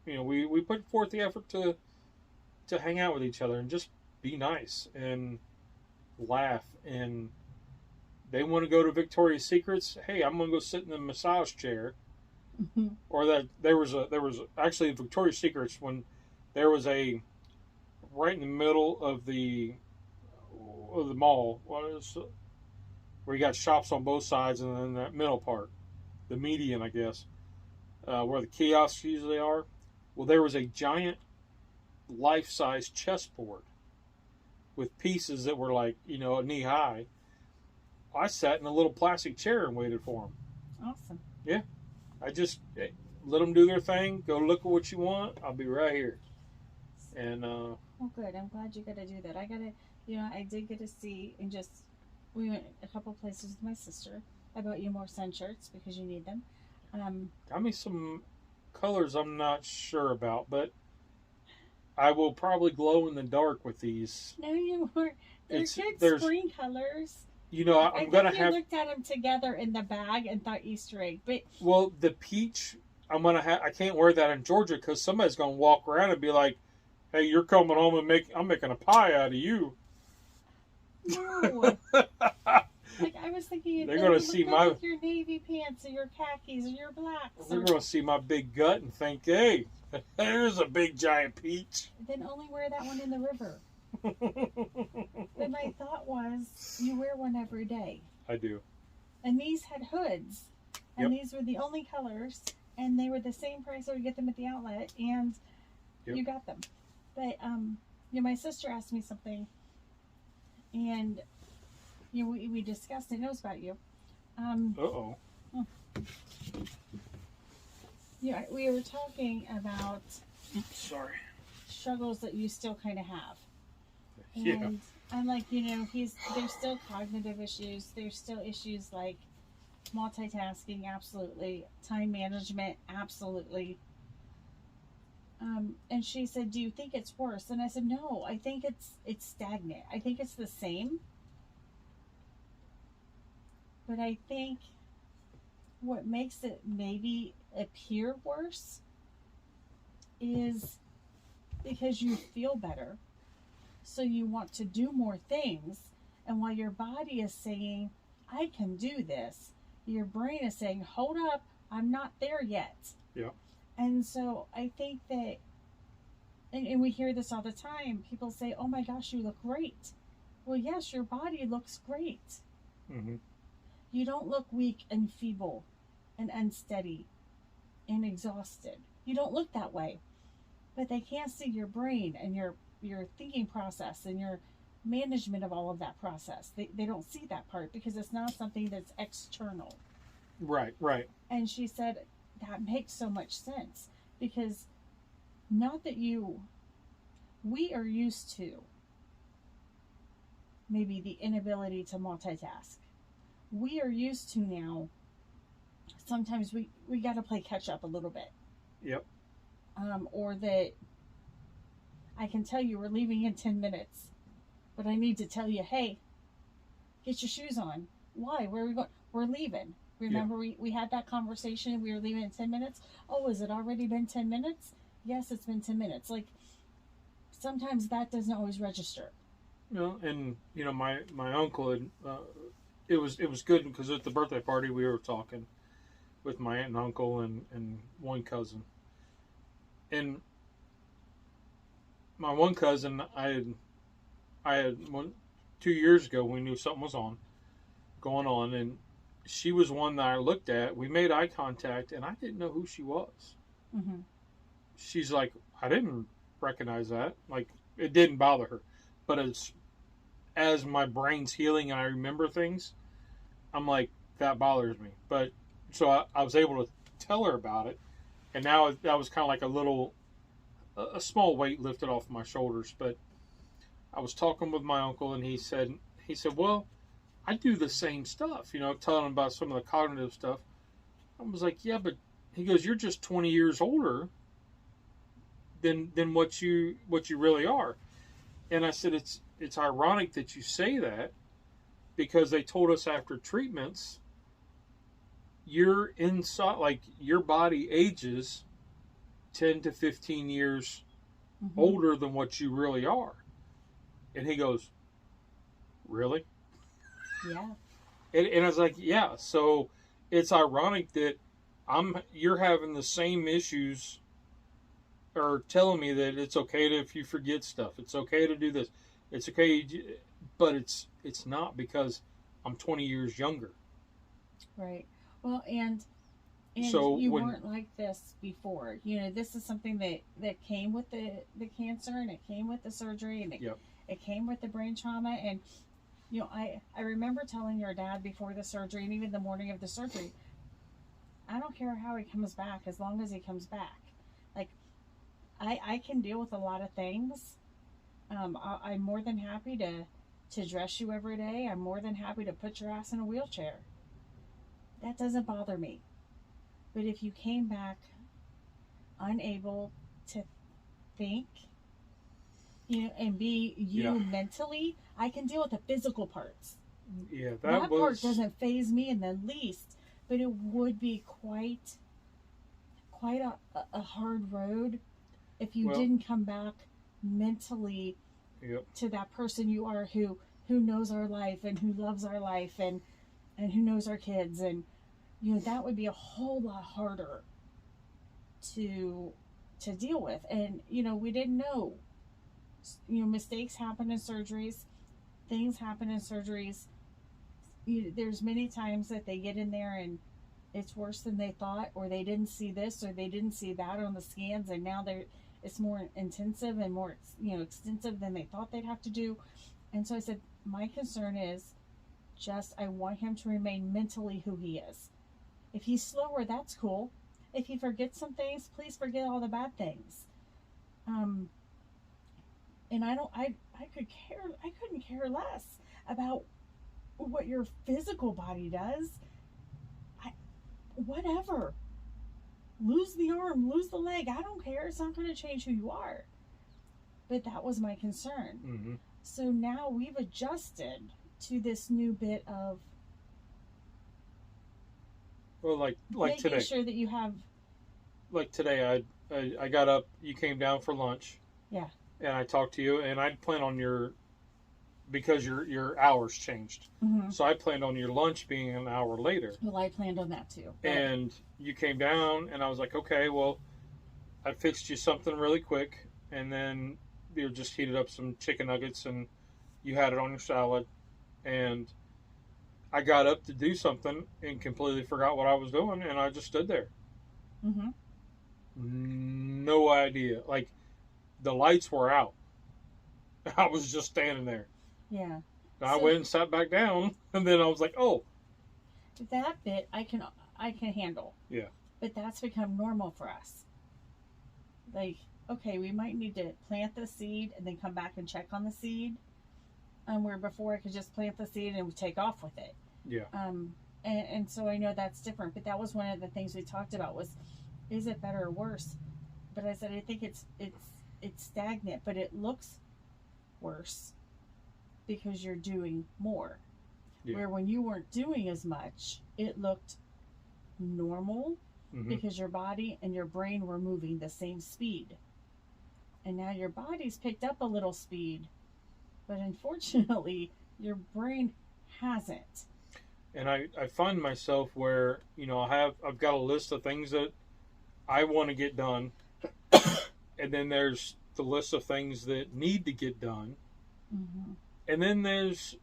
we put forth the effort to hang out with each other and just be nice and laugh. And they want to go to Victoria's Secrets. Hey, I'm going to go sit in the massage chair. Or that there was actually Victoria's Secrets when there was right in the middle of the mall, where you got shops on both sides, and then that middle part, the median, I guess, where the kiosks usually are. Well, there was a giant life-size chessboard with pieces that were like, knee high. I sat in a little plastic chair and waited for them. Awesome. Yeah. I just let them do their thing. Go look at what you want. I'll be right here. And well, good. I'm glad you got to do that. I did get to see, and we went a couple places with my sister. I bought you more sun shirts because you need them. Got me some colors I'm not sure about, but I will probably glow in the dark with these. No, you weren't. They're spring colors. I'm gonna have. You looked at them together in the bag and thought Easter egg, but the peach, I'm gonna have. I can't wear that in Georgia because somebody's gonna walk around and be like, "Hey, you're coming home and I'm making a pie out of you." No. Like, I was thinking, They're gonna see my with your navy pants or your khakis or your blacks. They're gonna see my big gut and think, hey, there's a big giant peach. Then only wear that one in the river. But my thought was, you wear one every day. I do. And these had hoods. And these were the only colors. And they were the same price, so you get them at the outlet. And you got them. But, my sister asked me something. And, we discussed, it knows about you. Uh-oh. We were talking about Sorry. struggles that you still kind of have. And Yeah. I'm like, there's still cognitive issues. There's still issues like multitasking, absolutely. Time management, absolutely. And she said, do you think it's worse? And I said, no, I think it's stagnant. I think it's the same. But I think what makes it maybe appear worse is because you feel better. So you want to do more things. And while your body is saying, I can do this, your brain is saying, hold up, I'm not there yet. Yeah. And so I think that, and we hear this all the time, people say, oh my gosh, you look great. Well, yes, your body looks great. Mm-hmm. You don't look weak and feeble and unsteady and exhausted. You don't look that way. But they can't see your brain and your thinking process and your management of all of that process. They don't see that part because it's not something that's external. Right. And she said, that makes so much sense because not that we are used to maybe the inability to multitask. We are used to now, sometimes we got to play catch up a little bit. Yep. Or that I can tell you we're leaving in 10 minutes, but I need to tell you, hey, get your shoes on. Why? Where are we going? We're leaving. Remember, we had that conversation. We were leaving in 10 minutes. Oh, has it already been 10 minutes? Yes, it's been 10 minutes. Like, sometimes that doesn't always register. And my uncle had, it was good because at the birthday party we were talking with my aunt and uncle and one cousin. And my one cousin, I had 2 years ago, we knew something was going on, and she was one that I looked at. We made eye contact, and I didn't know who she was. Mm-hmm. She's like, I didn't recognize that. Like, it didn't bother her. But as my brain's healing and I remember things, I'm like, that bothers me. But so I was able to tell her about it, and now that was kind of like a small weight lifted off my shoulders. But I was talking with my uncle, and he said, well, I do the same stuff, telling him about some of the cognitive stuff. I was like, yeah, but he goes, you're just 20 years older than what you really are. And I said, it's ironic that you say that because they told us after treatments, you're inside, like your body ages 10 to 15 years older than what you really are. And he goes, really? Yeah. And I was like, yeah. So it's ironic that you're having the same issues, or telling me that it's okay if you forget stuff. It's okay to do this. It's okay, but it's not because I'm 20 years younger. Right. Well, and so you weren't like this before. This is something that came with the cancer, and it came with the surgery, and it came with the brain trauma. And I remember telling your dad before the surgery, and even the morning of the surgery, I don't care how he comes back, as long as he comes back. Like, I can deal with a lot of things. I'm more than happy to dress you every day. I'm more than happy to put your ass in a wheelchair. That doesn't bother me. But if you came back unable to think, and be you mentally, I can deal with the physical parts. Yeah, that part doesn't faze me in the least. But it would be quite a hard road if you didn't come back mentally to that person you are, who who knows our life and who loves our life and who knows our kids, and that would be a whole lot harder to deal with. And we didn't know. Mistakes happen in surgeries, things happen in surgeries. There's many times that they get in there and it's worse than they thought, or they didn't see this or they didn't see that on the scans, and now it's more intensive and more extensive than they thought they'd have to do. And so I said, my concern is just I want him to remain mentally who he is. If he's slower, that's cool. If he forgets some things, please forget all the bad things. And I couldn't care less about what your physical body does. Whatever. Lose the arm, lose the leg. I don't care. It's not going to change who you are. But that was my concern. Mm-hmm. So now we've adjusted to this new bit of, well, like making today. Sure that you have. Like today, I got up. You came down for lunch. Yeah. And I talked to you, and I planned on because your hours changed. Mm-hmm. So I planned on your lunch being an hour later. Well, I planned on that too. And you came down, and I was like, okay, well, I fixed you something really quick, and then you just heated up some chicken nuggets, and you had it on your salad, and I got up to do something and completely forgot what I was doing, and I just stood there. Mm-hmm. No idea. Like, the lights were out. I was just standing there. Yeah. And I went and sat back down, and then I was like, oh. That bit I can handle. Yeah. But that's become normal for us. Like, okay, we might need to plant the seed and then come back and check on the seed. Where before I could just plant the seed and take off with it. Yeah. And so I know that's different. But that was one of the things we talked about was, is it better or worse? But I said, I think it's stagnant, but it looks worse because you're doing more. Yeah. Where when you weren't doing as much, it looked normal, mm-hmm. because your body and your brain were moving the same speed. And now your body's picked up a little speed, but unfortunately your brain hasn't. And I find myself where, I've got a list of things that I want to get done. And then there's the list of things that need to get done. Mm-hmm. And then there's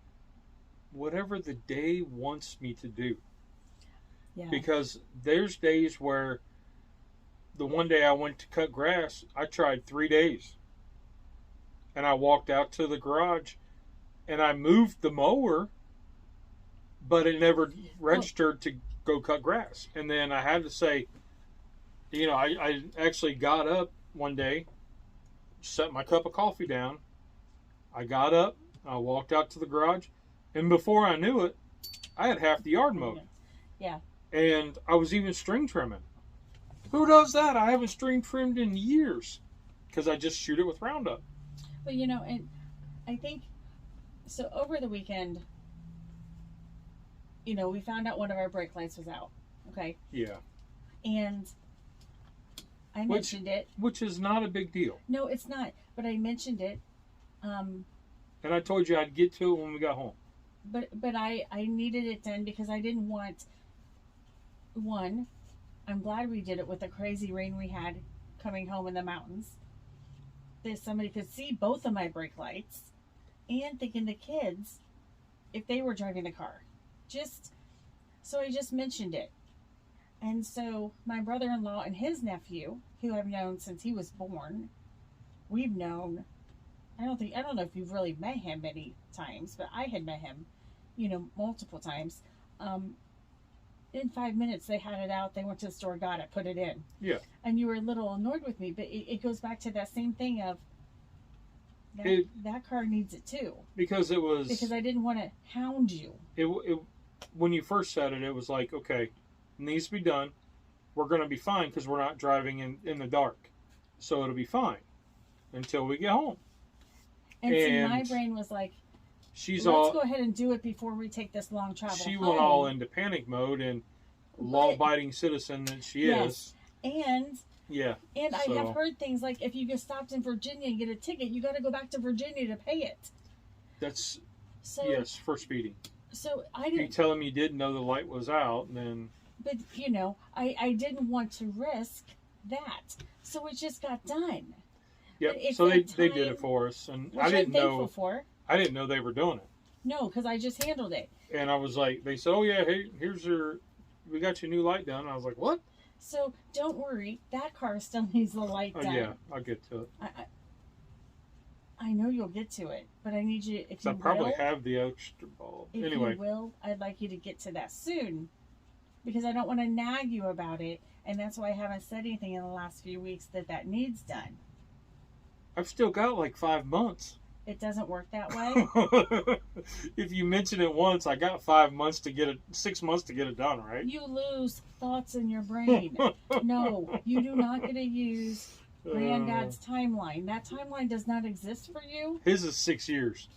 whatever the day wants me to do. Yeah. Because there's days where the one day I went to cut grass, I tried 3 days. And I walked out to the garage and I moved the mower, but it never registered to go cut grass. And then I had to say, I actually got up one day, set my cup of coffee down. I got up, I walked out to the garage, and before I knew it, I had half the yard mowed. Yeah. And I was even string trimming. Who does that? I haven't string trimmed in years because I just shoot it with Roundup. But and I think, so over the weekend, we found out one of our brake lights was out. Okay? Yeah. And I mentioned it. Which is not a big deal. No, it's not. But I mentioned it. And I told you I'd get to it when we got home. But I needed it done because I didn't want, one, I'm glad we did it with the crazy rain we had coming home in the mountains, that somebody could see both of my brake lights, and thinking the kids, if they were driving the car. So I just mentioned it. And so my brother-in-law and his nephew, who I've known since he was born, we've known, I don't know if you've really met him many times, but I had met him, multiple times. In 5 minutes, they had it out. They went to the store, got it, put it in. Yeah. And you were a little annoyed with me, but it goes back to that same thing of that car needs it too. Because I didn't want to hound you. When you first said it, it was like, okay, it needs to be done. We're going to be fine because we're not driving in the dark. So it'll be fine until we get home. And see, my brain was like, let's go ahead and do it before we take this long travel She home. went all into panic mode, and law-abiding citizen that she is. And yeah. And I have heard things like, if you get stopped in Virginia and get a ticket, you got to go back to Virginia to pay it. So yes, for speeding. So I If you didn't. tell him you didn't know the light was out, then But I didn't want to risk that, so it just got done. yep. It's So that they did time, it for us, and which I didn't I'm thankful know. for. I didn't know they were doing it. No, because I just handled it. And I was like, they said, "Oh yeah, hey, we got your new light done." And I was like, "What?" So don't worry, that car still needs the light Oh done. yeah, I'll get to it. I know you'll get to it, but I need you, if you I probably will, have the extra bulb. if Anyway, you will, I'd like you to get to that soon, because I don't want to nag you about it, and that's why I haven't said anything in the last few weeks that needs done. I've still got like 5 months. It doesn't work that way. If you mention it once, I got 5 months to get it, 6 months to get it done, right? You lose thoughts in your brain. No, you do not get to use Granddad's timeline. That timeline does not exist for you. His is 6 years.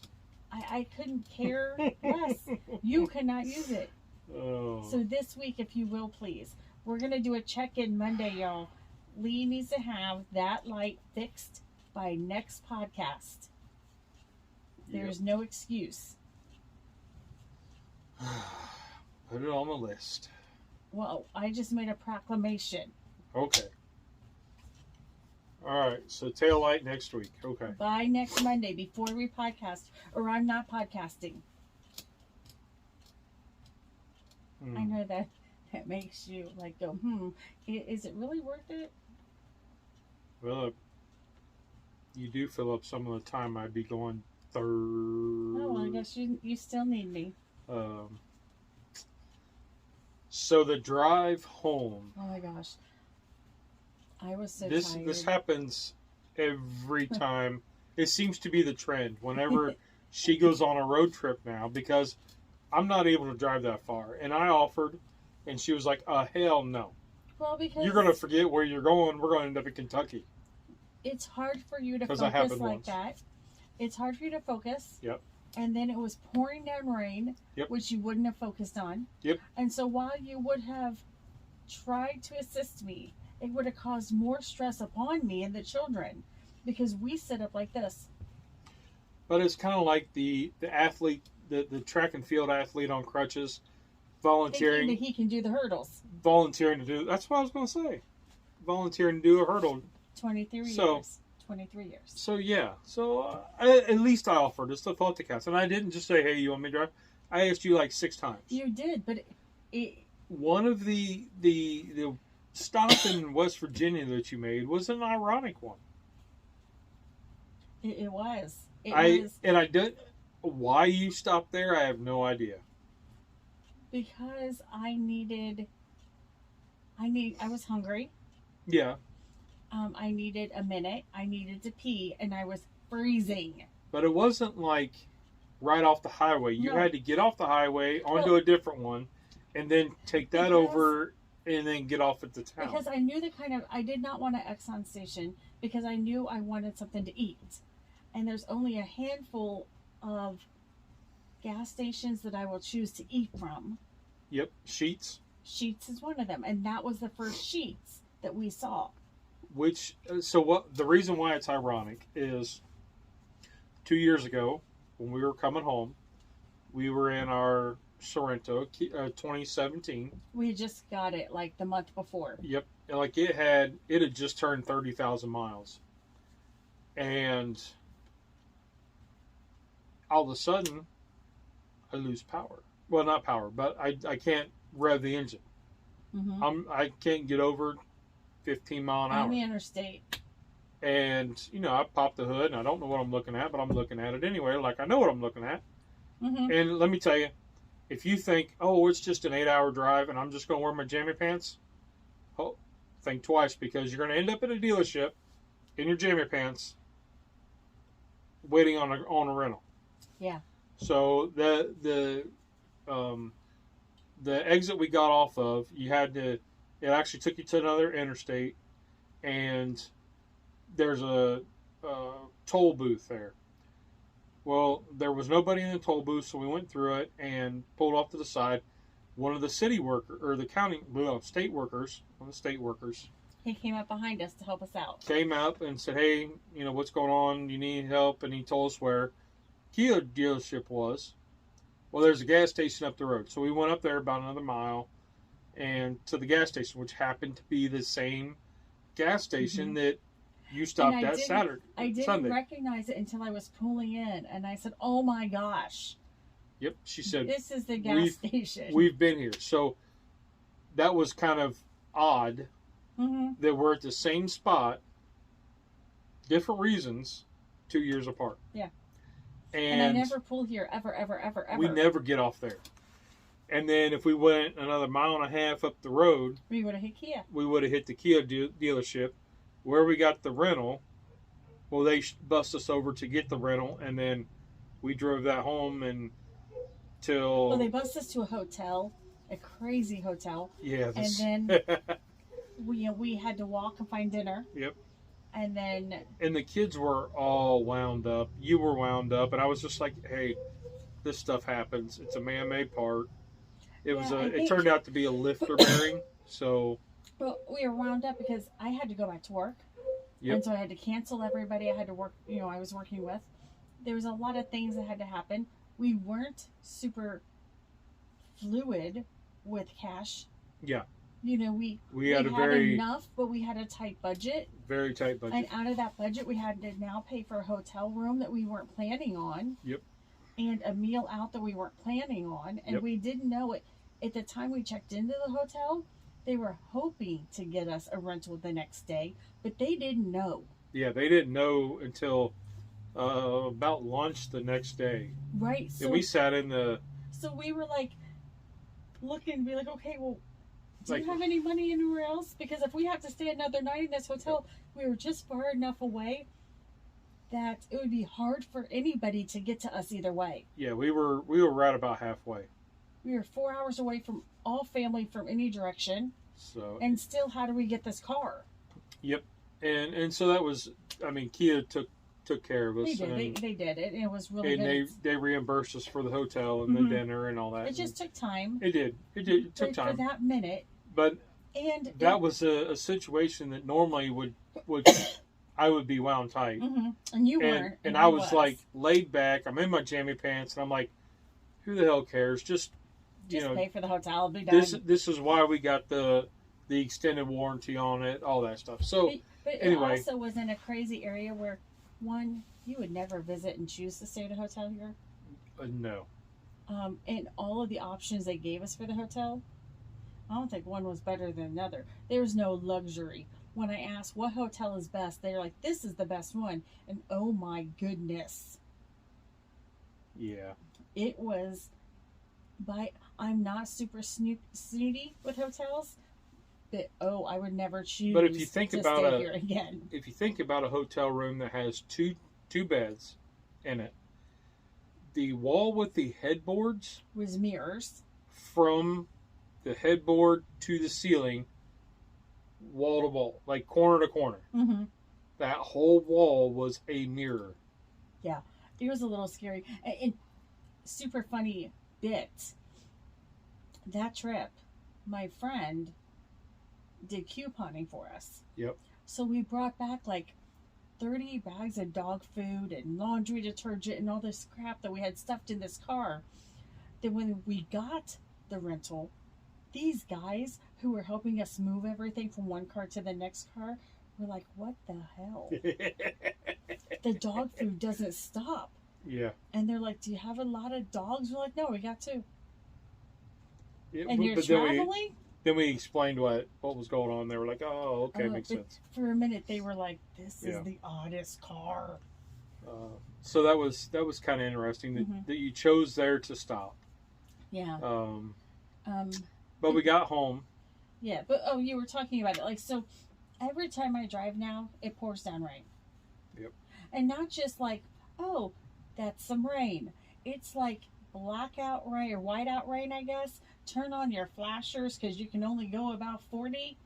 I couldn't care less. You cannot use it. Oh. So this week, if you will, please, we're going to do a check-in Monday, y'all. Lee needs to have that light fixed by next podcast. There's no excuse. Put it on the list. Well, I just made a proclamation. Okay. All right. So tail light next week. Okay. By next Monday, before we podcast, or I'm not podcasting. I know that makes you like go, is it really worth it? Well, you do fill up some of the time I'd be going third. Oh, I guess you still need me. So the drive home. Oh my gosh. I was so tired. This happens every time. It seems to be the trend whenever she goes on a road trip now, because I'm not able to drive that far. And I offered, and she was like, hell no. Well, because you're going to forget where you're going. We're going to end up in Kentucky. It's hard for you to focus like once. that. It's hard for you to focus. Yep. And then it was pouring down rain, which you wouldn't have focused on. Yep. And so while you would have tried to assist me, it would have caused more stress upon me and the children, because we sit up like this. But it's kind of like the athlete, the track and field athlete on crutches, volunteering. Thinking that he can do the hurdles. Volunteering to do, that's what I was going to say. Volunteering to do a hurdle. 23 years. 23 years. So yeah. So at least I offered. It's the thought that counts. And I didn't just say, hey, you want me to drive? I asked you like 6 times. You did, but one of the stop in West Virginia that you made was an ironic one. It was. And I did. Why you stopped there, I have no idea. Because I was hungry. Yeah. I needed a minute. I needed to pee, and I was freezing. But it wasn't like right off the highway. You had to get off the highway onto a different one, and then take that over, and then get off at the town. Because I knew I did not want an Exxon station, because I knew I wanted something to eat. And there's only a handful of gas stations that I will choose to eat from. Yep, Sheetz. Sheetz is one of them, and that was the first Sheetz that we saw. The reason why it's ironic is 2 years ago, when we were coming home, we were in our Sorrento, 2017. We just got it like the month before. Yep, and like it had just turned 30,000 miles, and all of a sudden, I lose power. Well, not power, but I can't rev the engine. Mm-hmm. I can't get over 15 mile an hour. On the interstate. And, I pop the hood, and I don't know what I'm looking at, but I'm looking at it anyway, like I know what I'm looking at. Mm-hmm. And let me tell you, if you think, it's just an 8-hour drive and I'm just going to wear my jammy pants, think twice, because you're going to end up at a dealership in your jammy pants waiting on a rental. Yeah. So the exit we got off of, it actually took you to another interstate, and there's a toll booth there. Well, there was nobody in the toll booth, so we went through it and pulled off to the side. One of the state workers, one of the state workers, he came up behind us to help us out. Came up and said, hey, what's going on? You need help? And he told us where. Kia dealership was, well, there's a gas station up the road. So we went up there about another mile and to the gas station, which happened to be the same gas station that you stopped at Saturday. I didn't Sunday. recognize it until I was pulling in, and I said, "Oh my gosh!" Yep, she said, "This is the gas station. We've been here." So that was kind of odd that we're at the same spot, different reasons, 2 years apart. Yeah. And I never pull here ever. We never get off there. And then if we went another mile and a half up the road, we would have hit Kia. We would have hit the Kia dealership where we got the rental. Well, they bust us over to get the rental, and then we drove that home until... Well, they bust us to a hotel, a crazy hotel. Yeah. And then we had to walk and find dinner. Yep. And then... And the kids were all wound up. You were wound up. And I was just like, hey, this stuff happens. It's a man-made part. It turned out to be a lifter bearing. So... Well, we were wound up because I had to go back to work. Yep. And so I had to cancel everybody I had to work, I was working with. There was a lot of things that had to happen. We weren't super fluid with cash. Yeah. We had enough, but we had a tight budget. Very tight budget. And out of that budget, we had to now pay for a hotel room that we weren't planning on. Yep. And a meal out that we weren't planning on. And we didn't know it. At the time we checked into the hotel, they were hoping to get us a rental the next day, but they didn't know. Yeah, they didn't know until about lunch the next day. Right. So, and we sat in the... So we were like, looking, be like, okay, well, do you have any money anywhere else? Because if we have to stay another night in this hotel, we were just far enough away that it would be hard for anybody to get to us either way. Yeah, we were right about halfway. We were 4 hours away from all family from any direction. So, and still, how do we get this car? Yep. And so that was, Kia took care of us. They did. They did it. It was really good. And they reimbursed us for the hotel and the dinner and all that. It just took time. It did. It took time. For that minute. But that was a situation that normally would I would be wound tight. Mm-hmm. And you weren't. And I was like laid back. I'm in my jammy pants and I'm like, who the hell cares? Just pay for the hotel. Be done. This is why we got the extended warranty on it, all that stuff. So, but anyway, it also was in a crazy area where, one, you would never visit and choose to stay at a hotel here. No. And all of the options they gave us for the hotel, I don't think one was better than another. There was no luxury. When I asked what hotel is best, they're like, "This is the best one," and oh my goodness. Yeah. It was. I'm not super snooty with hotels, but I would never choose. But if you think about stay here again. If you think about a hotel room that has two beds in it, the wall with the headboards was mirrors from the headboard to the ceiling, wall to wall, like corner to corner. Mm-hmm. That whole wall was a mirror. Yeah, it was a little scary and super funny. That trip, my friend did couponing for us. Yep. So we brought back like 30 bags of dog food and laundry detergent and all this crap that we had stuffed in this car. Then when we got the rental, these guys who were helping us move everything from one car to the next car were like, what the hell? The dog food doesn't stop. Yeah. And they're like, do you have a lot of dogs? We're like, no, we got 2. Yeah, and you're traveling? Then we explained what was going on. They were like, oh, okay, makes sense. For a minute, they were like, this is the oddest car. So that was kind of interesting that you chose there to stop. Yeah. But we got home. Yeah, but you were talking about it. Like, so every time I drive now, it pours down rain. Yep. And not just like, oh, that's some rain. It's like blackout rain or whiteout rain, I guess. Turn on your flashers because you can only go about 40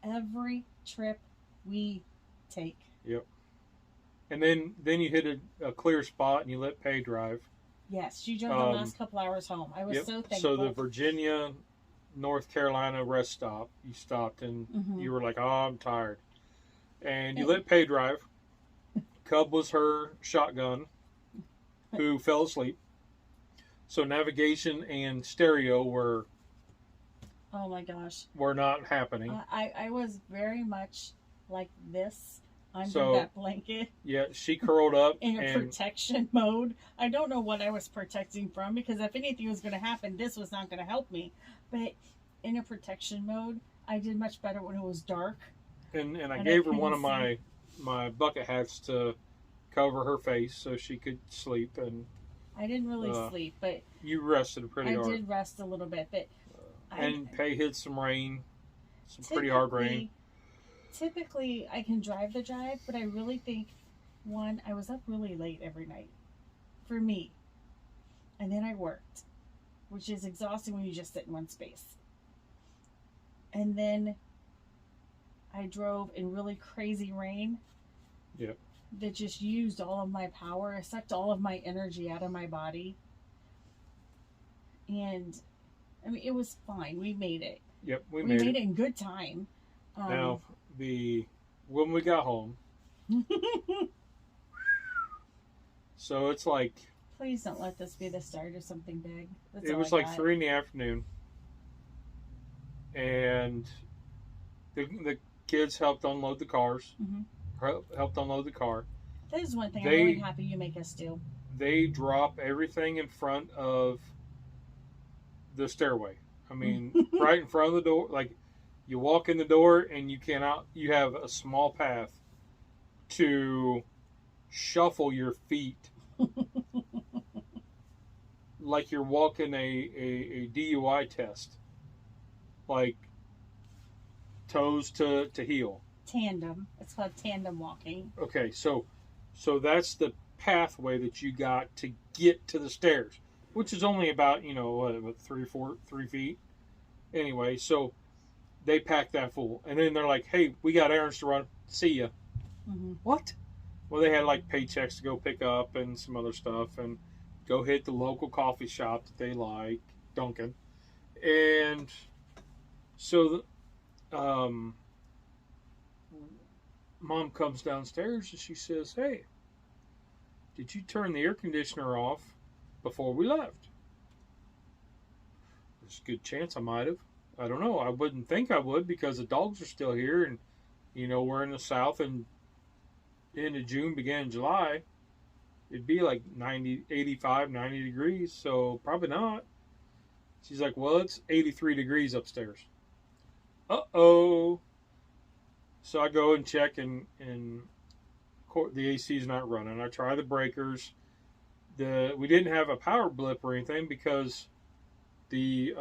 every trip we take. Yep. And then you hit a clear spot and you let Pay drive. Yes, you drove the last couple hours home. I was so thankful. So the Virginia, North Carolina rest stop, you stopped and you were like, oh, I'm tired. And you let Pay drive. Cub was her shotgun. who fell asleep. So navigation and stereo were Oh my gosh. were not happening. I was very much like this under So, that blanket Yeah, she curled up in a and protection mode. I don't know what I was protecting from, because if anything was going to happen, this was not going to help me. But in a protection mode, I did much better when it was dark. and I And gave her couldn't one of see. my bucket hats to cover her face so she could sleep, and I didn't really sleep, but you rested pretty I hard. did rest a little bit. But And Pay hit some rain, some pretty hard rain. Typically, I can drive the drive, but I really think, one, I was up really late every night for me. And then I worked, which is exhausting when you just sit in one space. And then I drove in really crazy rain. Yep. That just used all of my power. It sucked all of my energy out of my body. And, I mean, it was fine. We made it. Yep, we made made it in good time. Now, when we got home, so it's like... Please don't let this be the start of something big. That's it was like 3 in the afternoon, and the kids helped unload the cars. Helped unload the car. That is one thing I'm really happy you make us do. They drop everything in front of the stairway. I mean, right in front of the door. Like, you walk in the door and you have a small path to shuffle your feet like you're walking a DUI test. Like, toes to heel. Tandem. It's called tandem walking. Okay, so that's the pathway that you got to get to the stairs, which is only about, 3 feet. Anyway, so they packed that full. And then they're like, hey, we got errands to run. See ya. What? Well, they had like paychecks to go pick up and some other stuff, and go hit the local coffee shop that they like, Dunkin'. And so Mom comes downstairs and she says, hey, did you turn the air conditioner off before we left? There's a good chance I might have. I don't know. I wouldn't think I would, because the dogs are still here, and we're in the south, and end of June, beginning of July, it'd be like 85, 90 degrees, so probably not. She's like, well, it's 83 degrees upstairs. Uh-oh. So I go and check, and the AC's not running. I try the breakers. We didn't have a power blip or anything, because the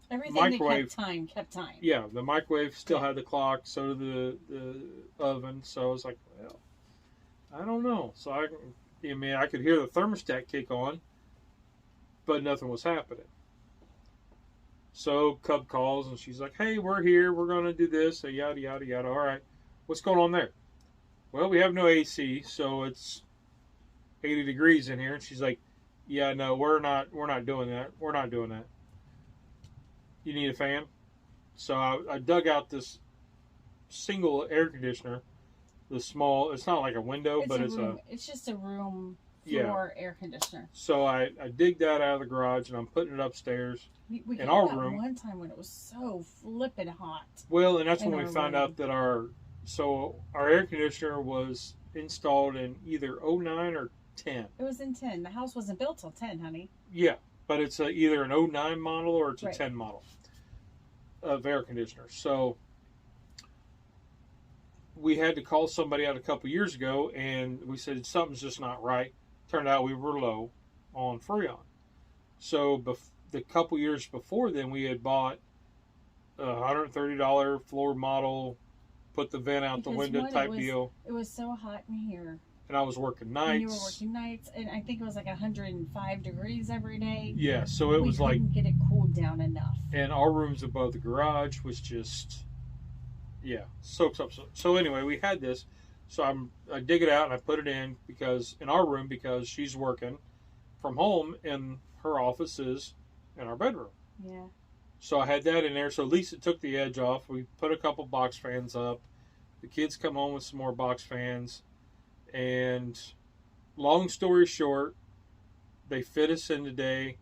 everything microwave kept time. Yeah, the microwave still had the clock, so did the oven. So I was like, well, I don't know. So I could hear the thermostat kick on, but nothing was happening. So Cub calls, and she's like, hey, we're here. We're going to do this. So yada, yada, yada. All right. What's going on there? Well, we have no AC, so it's 80 degrees in here. And she's like, yeah, no, we're not doing that. We're not doing that. You need a fan? So I dug out this single air conditioner. The small, it's not like a window, it's just a room floor air conditioner. So I dig that out of the garage, and I'm putting it upstairs we in our that room. One time when it was so flippin' hot. Well, and that's when we found out that our air conditioner was installed in either 09 or 10. It was in 10. The house wasn't built till 10, honey. Yeah, but it's either an 09 model or it's a right. 10 model of air conditioner. So we had to call somebody out a couple years ago, and we said something's just not right. Turned out we were low on Freon. So the couple years before then, we had bought a $130 floor model, put the vent out the window type deal. It was so hot in here. And I was working nights. And you were working nights, and I think it was like 105 degrees every day. Yeah, so it was like... We couldn't get it cooled down enough. And our rooms above the garage was just... Yeah, soaks up. So anyway, we had this. So I dig it out and I put it in in our room, because she's working from home and her office is in our bedroom. Yeah. So I had that in there. So at least it took the edge off. We put a couple box fans up. The kids come home with some more box fans. And long story short, they fit us in today,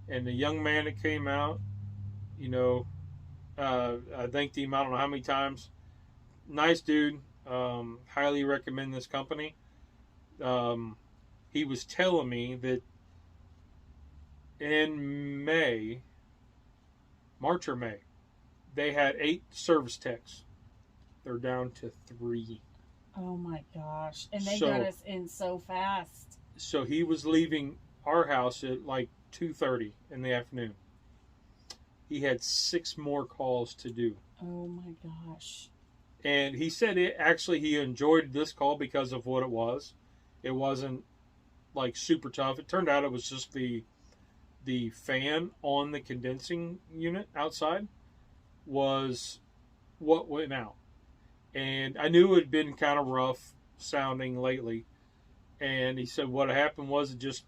and the young man that came out, you know, I thanked him I don't know how many times. Nice dude. Highly recommend this company. He was telling me that in March or May, they had 8 service techs. They're down to 3. Oh my gosh. And they got us in so fast. So he was leaving our house at like 2:30 in the afternoon. He had 6 more calls to do. Oh my gosh. And he said he enjoyed this call because of what it was. It wasn't like super tough. It turned out it was just the fan on the condensing unit outside was what went out. And I knew it had been kind of rough sounding lately. And he said what happened was it just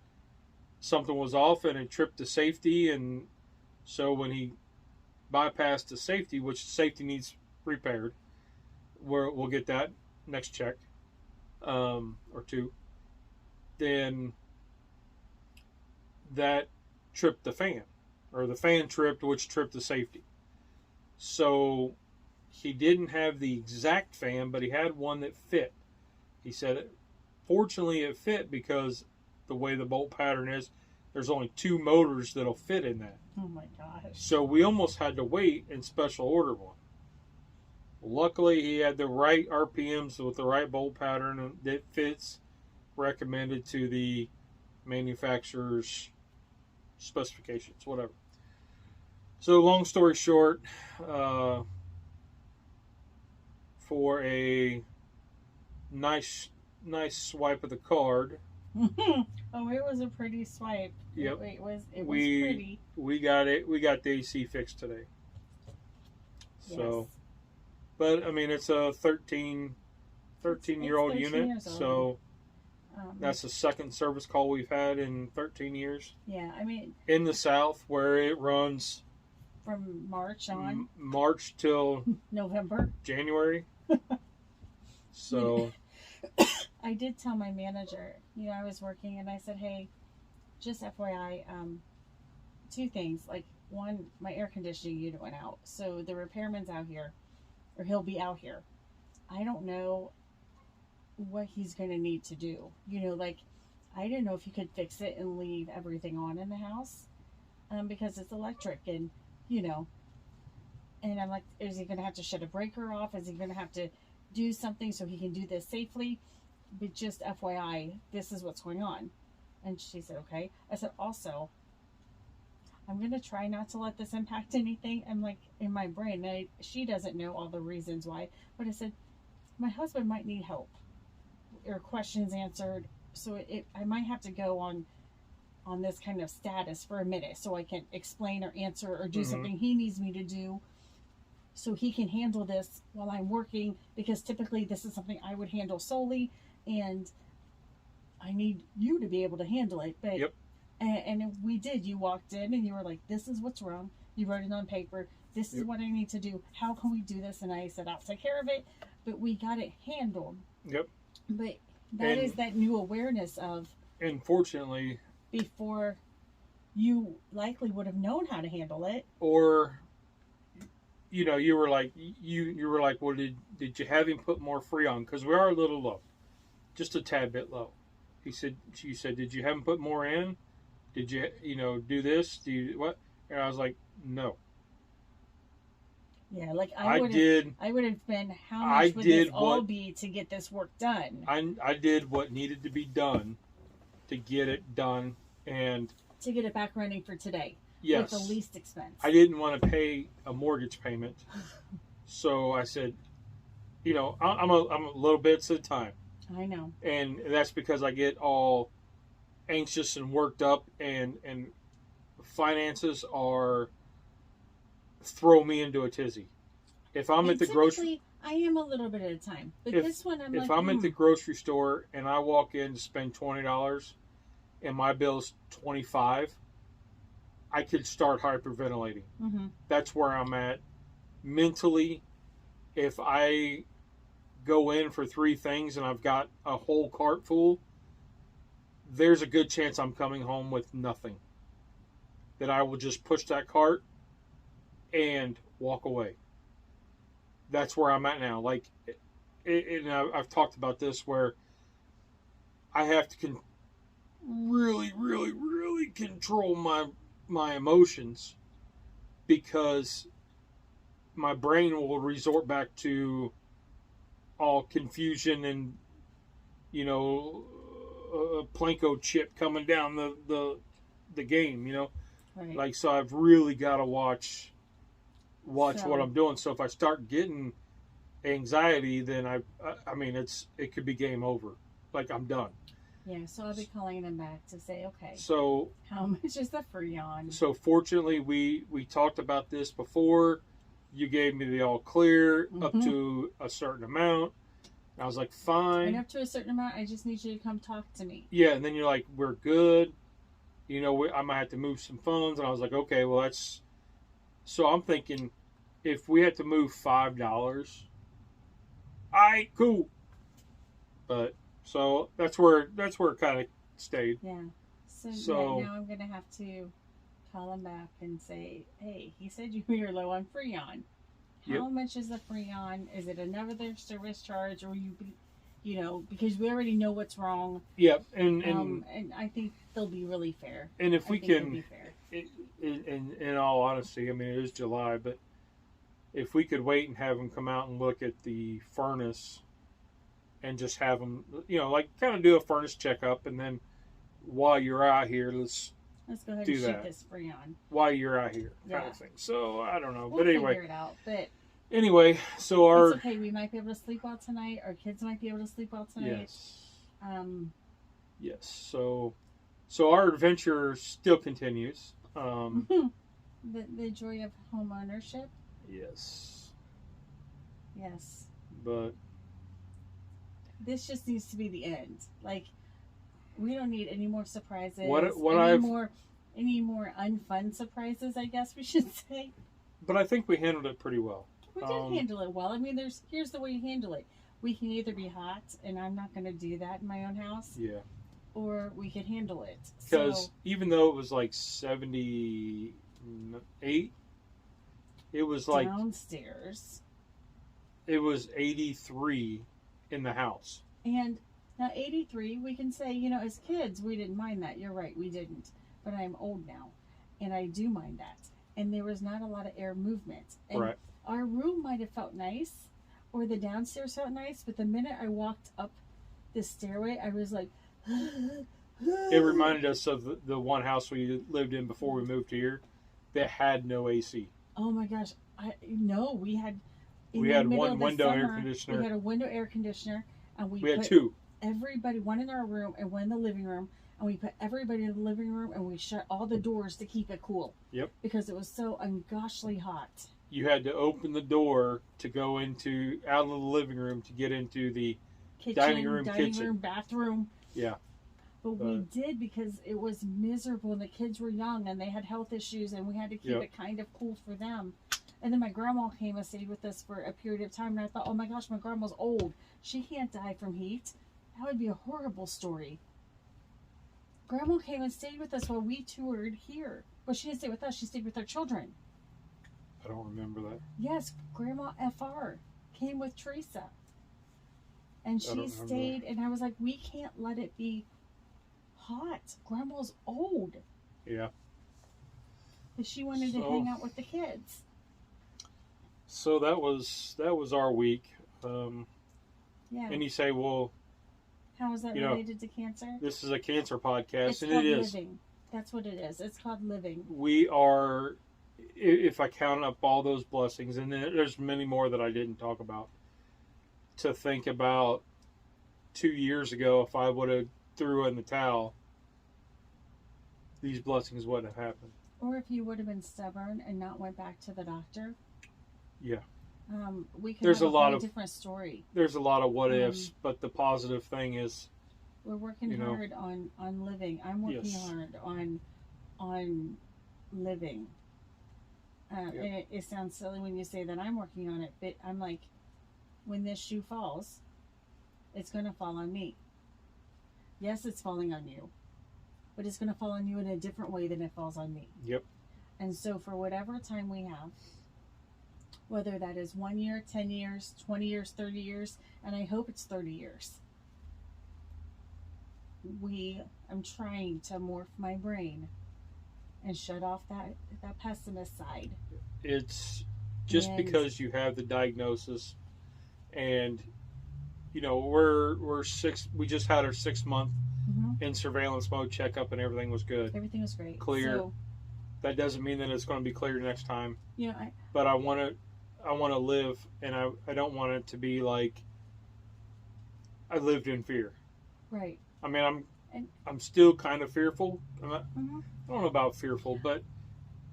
something was off and it tripped the safety. And so when he bypassed the safety, which the safety needs repaired, we'll get that next check or 2. Then that tripped the fan, or the fan tripped, which tripped the safety. So he didn't have the exact fan, but he had one that fit. He said, fortunately, it fit because the way the bolt pattern is, there's only 2 motors that'll fit in that. Oh my gosh. So we almost had to wait and special order one. Luckily, he had the right RPMs with the right bolt pattern that fits, recommended to the manufacturer's specifications, whatever. So long story short, for a nice swipe of the card. Oh, it was a pretty swipe. Yep. It was pretty. We got it. We got the AC fixed today. So, yes. But I mean, it's a 13-year-old unit. So that's the second service call we've had in 13 years. Yeah, I mean, in the South, where it runs from March on. March till November. January. So I did tell my manager, I was working, and I said, hey, just FYI, 2 things. Like, one, my air conditioning unit went out, so the repairman's out here, or he'll be out here. I don't know what he's going to need to do. Like, I didn't know if he could fix it and leave everything on in the house, because it's electric, and, and I'm like, is he going to have to shut a breaker off? Is he going to have to do something so he can do this safely? But just FYI, this is what's going on. And she said, okay. I said, also, I'm going to try not to let this impact anything. I'm like, in my brain, she doesn't know all the reasons why. But I said, my husband might need help or questions answered. So I might have to go on this kind of status for a minute so I can explain or answer or do something he needs me to do, so he can handle this while I'm working, because typically this is something I would handle solely, and I need you to be able to handle it. But yep. And we did. You walked in and you were like, this is what's wrong. You wrote it on paper. This is what I need to do. How can we do this? And I said, I'll take care of it. But we got it handled. Yep. But that is that new awareness of... Unfortunately... Before you likely would have known how to handle it. Or... you were like, well, did you have him put more Freon? Because we are a little low, just a tad bit low. You said, did you have him put more in? Did you, do this? Do you what? And I was like, no. Yeah, like I would have been, how much would this all be to get this work done? I did what needed to be done to get it done and to get it back running for today. Yes. With the least expense. I didn't want to pay a mortgage payment. So I said, I'm a little bits at a time. I know. And that's because I get all anxious and worked up, and finances throw me into a tizzy. If I'm at the grocery... I am a little bit at a time. But this one, if I'm at the grocery store and I walk in to spend $20 and my bill's $25, I could start hyperventilating. Mm-hmm. That's where I'm at mentally. If I go in for 3 things and I've got a whole cart full, there's a good chance I'm coming home with nothing. That I will just push that cart and walk away. That's where I'm at now. Like, and I've talked about this where I have to really, really, really control my emotions, because my brain will resort back to all confusion and, you know, a Plinko chip coming down the game, you know. Right. Like, so I've really got to watch what So- I'm doing. So if I start getting anxiety, then I mean, it could be game over. Like, I'm done. Yeah, so I'll be calling them back to say, okay, So how much is the Freon? So fortunately, we talked about this before. You gave me the all clear up to a certain amount. I was like, fine. And up to a certain amount, I just need you to come talk to me. Yeah, and then you're like, we're good. You know, I might have to move some funds. And I was like, okay, well, that's... So I'm thinking, if we had to move $5, all right, cool. But, so that's where it kind of stayed. Yeah. So So- now I'm going to have to call him back and say, hey, he said you were low on Freon. How much is the Freon? Is it another service charge, or you know, because we already know what's wrong. Yep, And I think they'll be really fair. and if we I think they'll can... be fair. In all honesty, I mean, it is July, but if we could wait and have them come out and look at the furnace and just have them, you know, like kind of do a furnace checkup, and then while you're out here, let's Let's go ahead do and shoot that. this Freon. while you're out here kind Yeah. of thing. So I don't know, We'll but anyway, figure it out. But anyway, so our it's okay. We might be able to sleep well tonight. Our kids might be able to sleep well tonight. yes, so our adventure still continues. The joy of home ownership. Yes, Yes. but This just needs to be the end. Like, we don't need any more surprises. Any more unfun surprises, I guess we should say. but I think we handled it pretty well. We did handle it well. I mean, here's the way you handle it. We can either be hot, and I'm not going to do that in my own house, Yeah. or we could handle it. Because even though it was like 78, it was like downstairs. it was 83 in the house. And now 83, we can say, you know, as kids, we didn't mind that. You're right, we didn't. But I'm old now, and I do mind that. And there was not a lot of air movement. And Right. our room might have felt nice, or the downstairs felt nice, but the minute I walked up the stairway, I was like... It reminded us of the one house we lived in before we moved here that had no AC. Oh my gosh. We had... We had one window air conditioner. We had a window air conditioner, and we had put two. everybody, one in our room and one in the living room, and we put everybody in the living room, and we shut all the doors to keep it cool. Yep. Because it was so ungoshly hot. You had to open the door to go out of the living room to get into the Kitchen, dining room, kitchen. bathroom. Yeah. But we did, because it was miserable, and the kids were young, and they had health issues, and we had to keep Yep. it kind of cool for them. And then my grandma came and stayed with us for a period of time, and I thought, oh my gosh, my grandma's old. She can't die from heat. That would be a horrible story. Grandma came and stayed with us while we toured here. But she didn't stay with us, she stayed with our children. I don't remember that. Yes, Grandma FR came with Teresa. And I don't she remember stayed, and I was like, we can't let it be hot. Grandma's old. Yeah. But she wanted to hang out with the kids. So that was our week. Yeah. And you say, well, How is that related to cancer? this is a cancer podcast, It's and called it is. living. That's what it is. It's called living. We are, if I count up all those blessings, and then there's many more that I didn't talk about, to think about 2 years ago, if I would have threw in the towel, these blessings wouldn't have happened. Or if you would have been stubborn and not went back to the doctor. Yeah. We could There's have a lot whole of- different story. There's a lot of what ifs, but the positive thing is, We're working hard on living. I'm working hard on living. And it sounds silly when you say that I'm working on it, but I'm like, when this shoe falls, it's going to fall on me. Yes, it's falling on you, but it's going to fall on you in a different way than it falls on me. Yep. And so for whatever time we have, whether that is 1 year, 10 years, 20 years, 30 years, and I hope it's 30 years, I'm trying to morph my brain and shut off that pessimist side. It's just because you have the diagnosis, and you know we just had our 6 month in surveillance mode checkup, and everything was good. Everything was great. Clear. So, that doesn't mean that it's going to be clear next time. You know, but I want to live, and I don't want it to be like I lived in fear. Right. I mean, I'm still kind of fearful. I don't know about fearful, but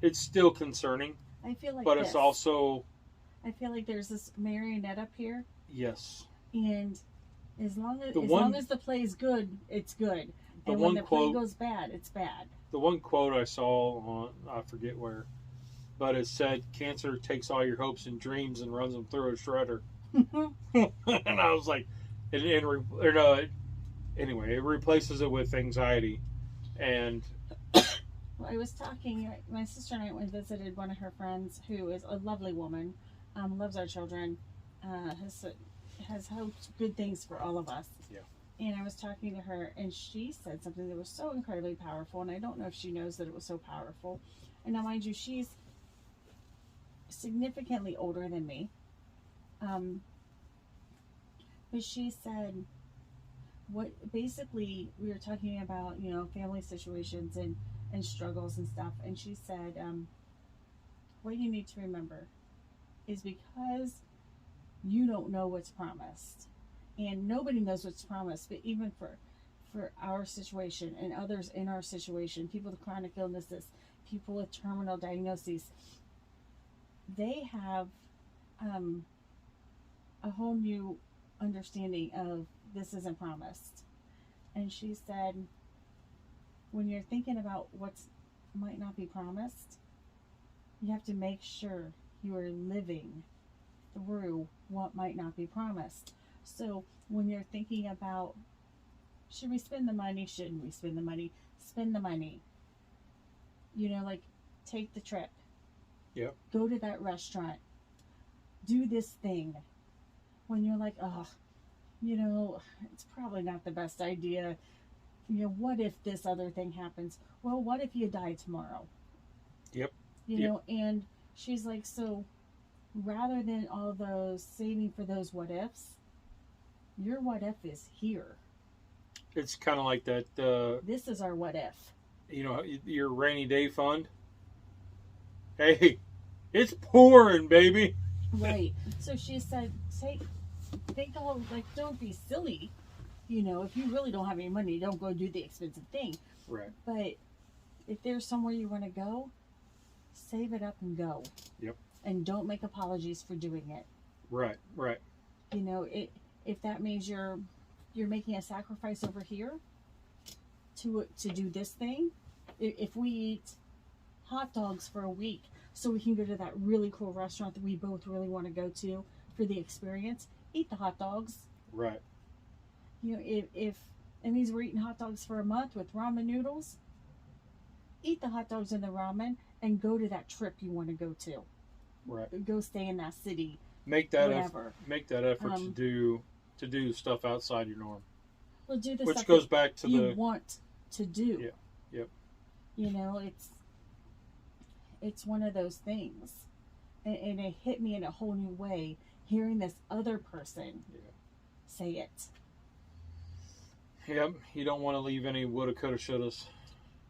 it's still concerning. I feel like, but it's also. I feel like there's this marionette up here. Yes. And as long as the play is good, it's good. And when the play goes bad, it's bad. The one quote I saw on, I forget where, but it said, "Cancer takes all your hopes and dreams and runs them through a shredder." And I was like, anyway, it replaces it with anxiety. And well, I was talking, my sister and I went and visited one of her friends who is a lovely woman, loves our children, has hoped good things for all of us. Yeah. And I was talking to her, and she said something that was so incredibly powerful, and I don't know if she knows that it was so powerful. And now, mind you, she's significantly older than me. But she said, basically, we were talking about, family situations and struggles and stuff, and she said, what you need to remember is because you don't know what's promised, and nobody knows what's promised, but even for our situation and others in our situation, people with chronic illnesses, people with terminal diagnoses, they have a whole new understanding of this isn't promised. And she said, when you're thinking about what might not be promised, you have to make sure you are living through what might not be promised. So when you're thinking about, should we spend the money? Shouldn't we spend the money? Spend the money. Like, take the trip. Yep. Go to that restaurant. Do this thing. When you're like, it's probably not the best idea. What if this other thing happens? Well, what if you die tomorrow? Yep. And she's like, so rather than all those saving for those what ifs, your what if is here. It's kind of like that. This is our what if. Your rainy day fund. Hey, it's pouring, baby. Right. So she said, don't be silly. If you really don't have any money, don't go do the expensive thing. Right. But if there's somewhere you want to go, save it up and go. Yep. And don't make apologies for doing it. Right. Right. If that means you're making a sacrifice over here to do this thing, if we eat hot dogs for a week so we can go to that really cool restaurant that we both really want to go to for the experience, eat the hot dogs. Right. If it means we're eating hot dogs for a month with ramen noodles, eat the hot dogs and the ramen and go to that trip you want to go to. Right. Go stay in that city. Make that effort to do stuff outside your norm. Well, do the stuff goes back to you want to do. Yeah. Yep. It's one of those things, and it hit me in a whole new way hearing this other person say it. Yep. You don't want to leave any woulda, coulda, shouldas.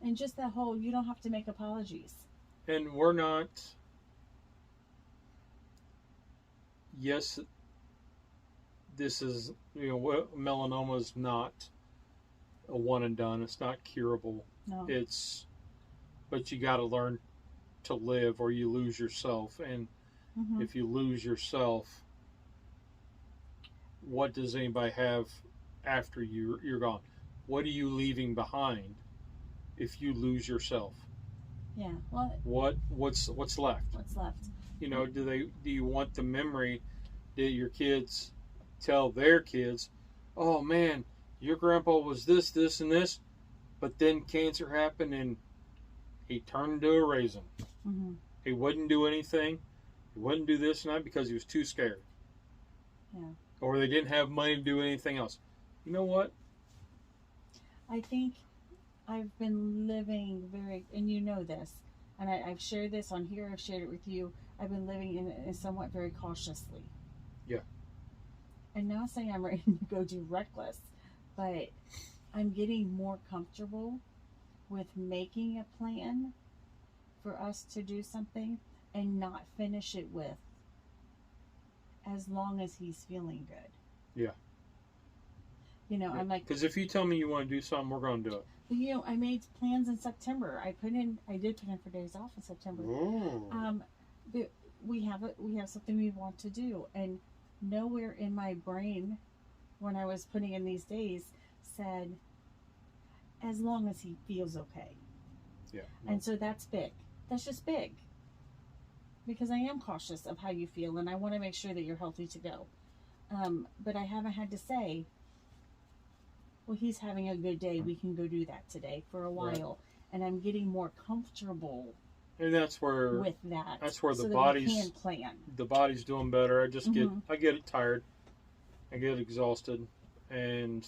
And just that whole, you don't have to make apologies. And we're not. Yes, this is, melanoma is not a one and done. It's not curable. No. But you got to learn to live, or you lose yourself. And if you lose yourself, what does anybody have after you're gone? What are you leaving behind if you lose yourself? Yeah. What's left? What's left? Do you want the memory that your kids tell their kids, oh man, your grandpa was this, and this? But then cancer happened and he turned into a raisin. Mm-hmm. He wouldn't do anything. He wouldn't do this and that because he was too scared. Yeah. Or they didn't have money to do anything else. You know what? I think I've been living very, and you know this, and I've shared this on here, I've shared it with you. I've been living in somewhat very cautiously. Yeah. And not saying I'm ready to go do reckless, but I'm getting more comfortable with making a plan for us to do something and not finish it with as long as he's feeling good. Yeah. You know, Yeah. I'm like, because if you tell me you want to do something, we're going to do it. you know, I made plans in September. I did put in for days off in September. Ooh. But we have something we want to do, and nowhere in my brain, when I was putting in these days, said as long as he feels okay. Yeah. And so that's big. That's just big. Because I am cautious of how you feel, and I want to make sure that you're healthy to go. But I haven't had to say, well, he's having a good day, we can go do that today for a while. Right. And I'm getting more comfortable. And that's where with that. That's where so the that body's we can plan. The body's doing better. I just Mm-hmm. I get tired. I get exhausted, and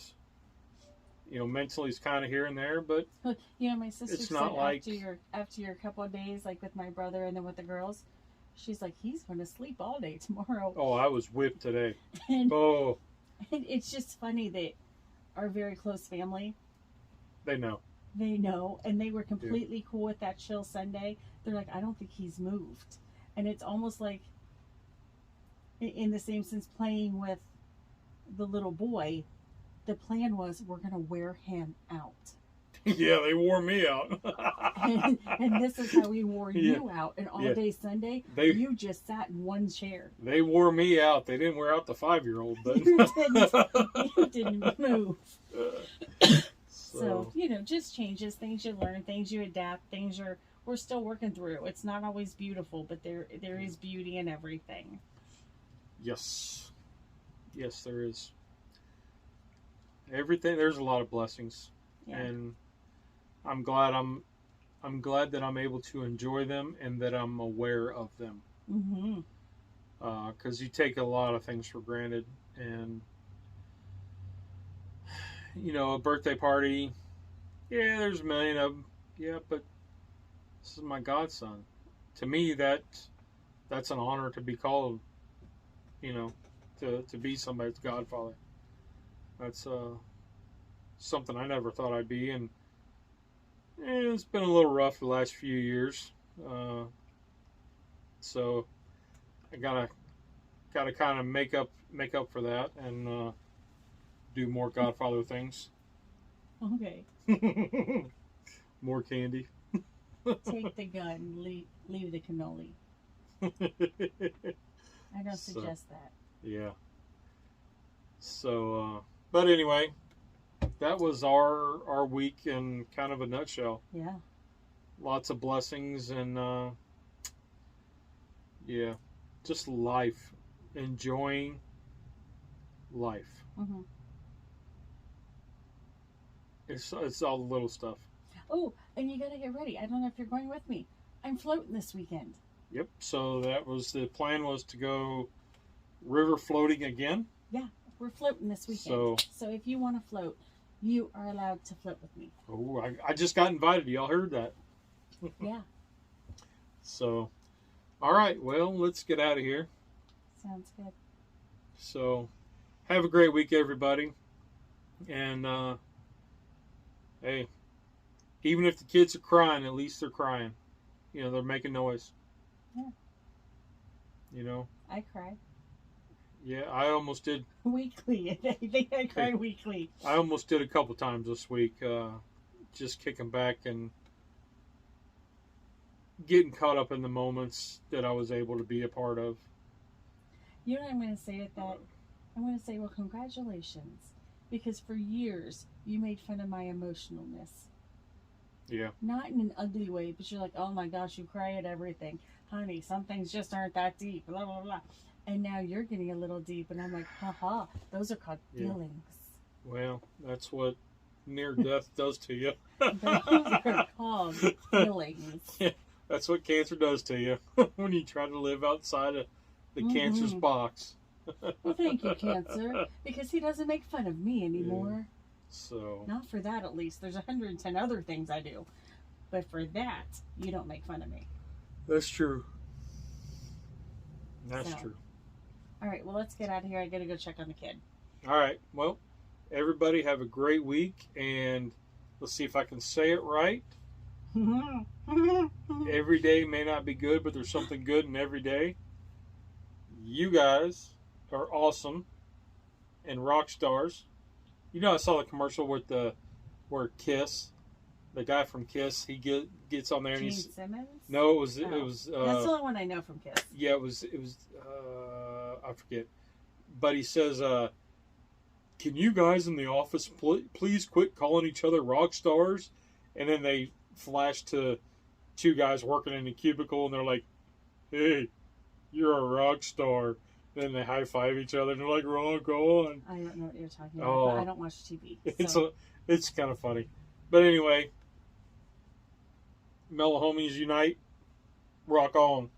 you know, mentally it's kind of here and there, but you know, my sister it's said not like after your couple of days, like with my brother and then with the girls, she's like, he's going to sleep all day tomorrow. Oh, I was whipped today. and oh, it's just funny that our very close family, they know, and they were completely cool with that chill Sunday. They're like, I don't think he's moved, and it's almost like, in the same sense, playing with the little boy. The plan was we're going to wear him out. Yeah, they wore me out. and this is how we wore you out. And all day Sunday, you just sat in one chair. They wore me out. They didn't wear out the 5-year-old, but you didn't move. So, you know, just changes, things you learn, things you adapt, things we're still working through. It's not always beautiful, but there is beauty in everything. Yes. Yes, there is. Everything, there's a lot of blessings. Yeah. And I'm glad that I'm able to enjoy them and that I'm aware of them. Mm-hmm. 'Cause you take a lot of things for granted, and you know, a birthday party, yeah, there's a million of them, yeah, but this is my godson. To me, that's an honor to be called, you know, to be somebody's godfather. That's something I never thought I'd be, and it's been a little rough the last few years. So I gotta kind of make up for that and do more godfather things. Okay. More candy. Take the gun, leave the cannoli. I don't suggest that. Yeah. So, but anyway, that was our week in kind of a nutshell. Yeah. Lots of blessings and yeah, just life, enjoying life. Mm-hmm. It's all the little stuff. Oh, and you gotta get ready. I don't know if you're going with me. I'm floating this weekend. Yep. So the plan was to go river floating again. Yeah, we're floating this weekend. So if you want to float, you are allowed to float with me. Oh, I just got invited. Y'all heard that? Yeah. So, all right. Well, let's get out of here. Sounds good. So, have a great week, everybody. And hey, even if the kids are crying, at least they're crying. You know, they're making noise. Yeah. You know. I cry. Yeah, I almost did. Weekly. I think I cry weekly. I almost did a couple times this week. Just kicking back and getting caught up in the moments that I was able to be a part of. You know what I'm going to say at that? I'm going to say, well, congratulations. Because for years, you made fun of my emotionalness. Yeah. Not in an ugly way, but you're like, oh my gosh, you cry at everything. Honey, some things just aren't that deep, blah, blah, blah. And now you're getting a little deep, and I'm like, haha, those are called feelings. Well, that's what near death does to you. Those are called feelings. Yeah, that's what cancer does to you when you try to live outside of the cancer's box. Well, thank you, Cancer, because he doesn't make fun of me anymore. Yeah. So not for that, at least. There's 110 other things I do, but for that, you don't make fun of me. that's true. That's true. All right, well, let's get out of here. I gotta go check on the kid. All right. Well, everybody have a great week, and let's see if I can say it right. Every day may not be good, but there's something good in every day. You guys are awesome and rock stars. You know, I saw the commercial with where Kiss, the guy from Kiss, he gets on there and Gene he's Simmons? no, it was That's the only one I know from Kiss. yeah, it was I forget, but he says, "Can you guys in the office please quit calling each other rock stars?" And then they flash to two guys working in a cubicle, and they're like, "Hey, you're a rock star." Then they high five each other, and they're like, "Rock on." I don't know what you're talking about, but I don't watch TV. So. It's kind of funny, but anyway, Mellow Homies unite, rock on.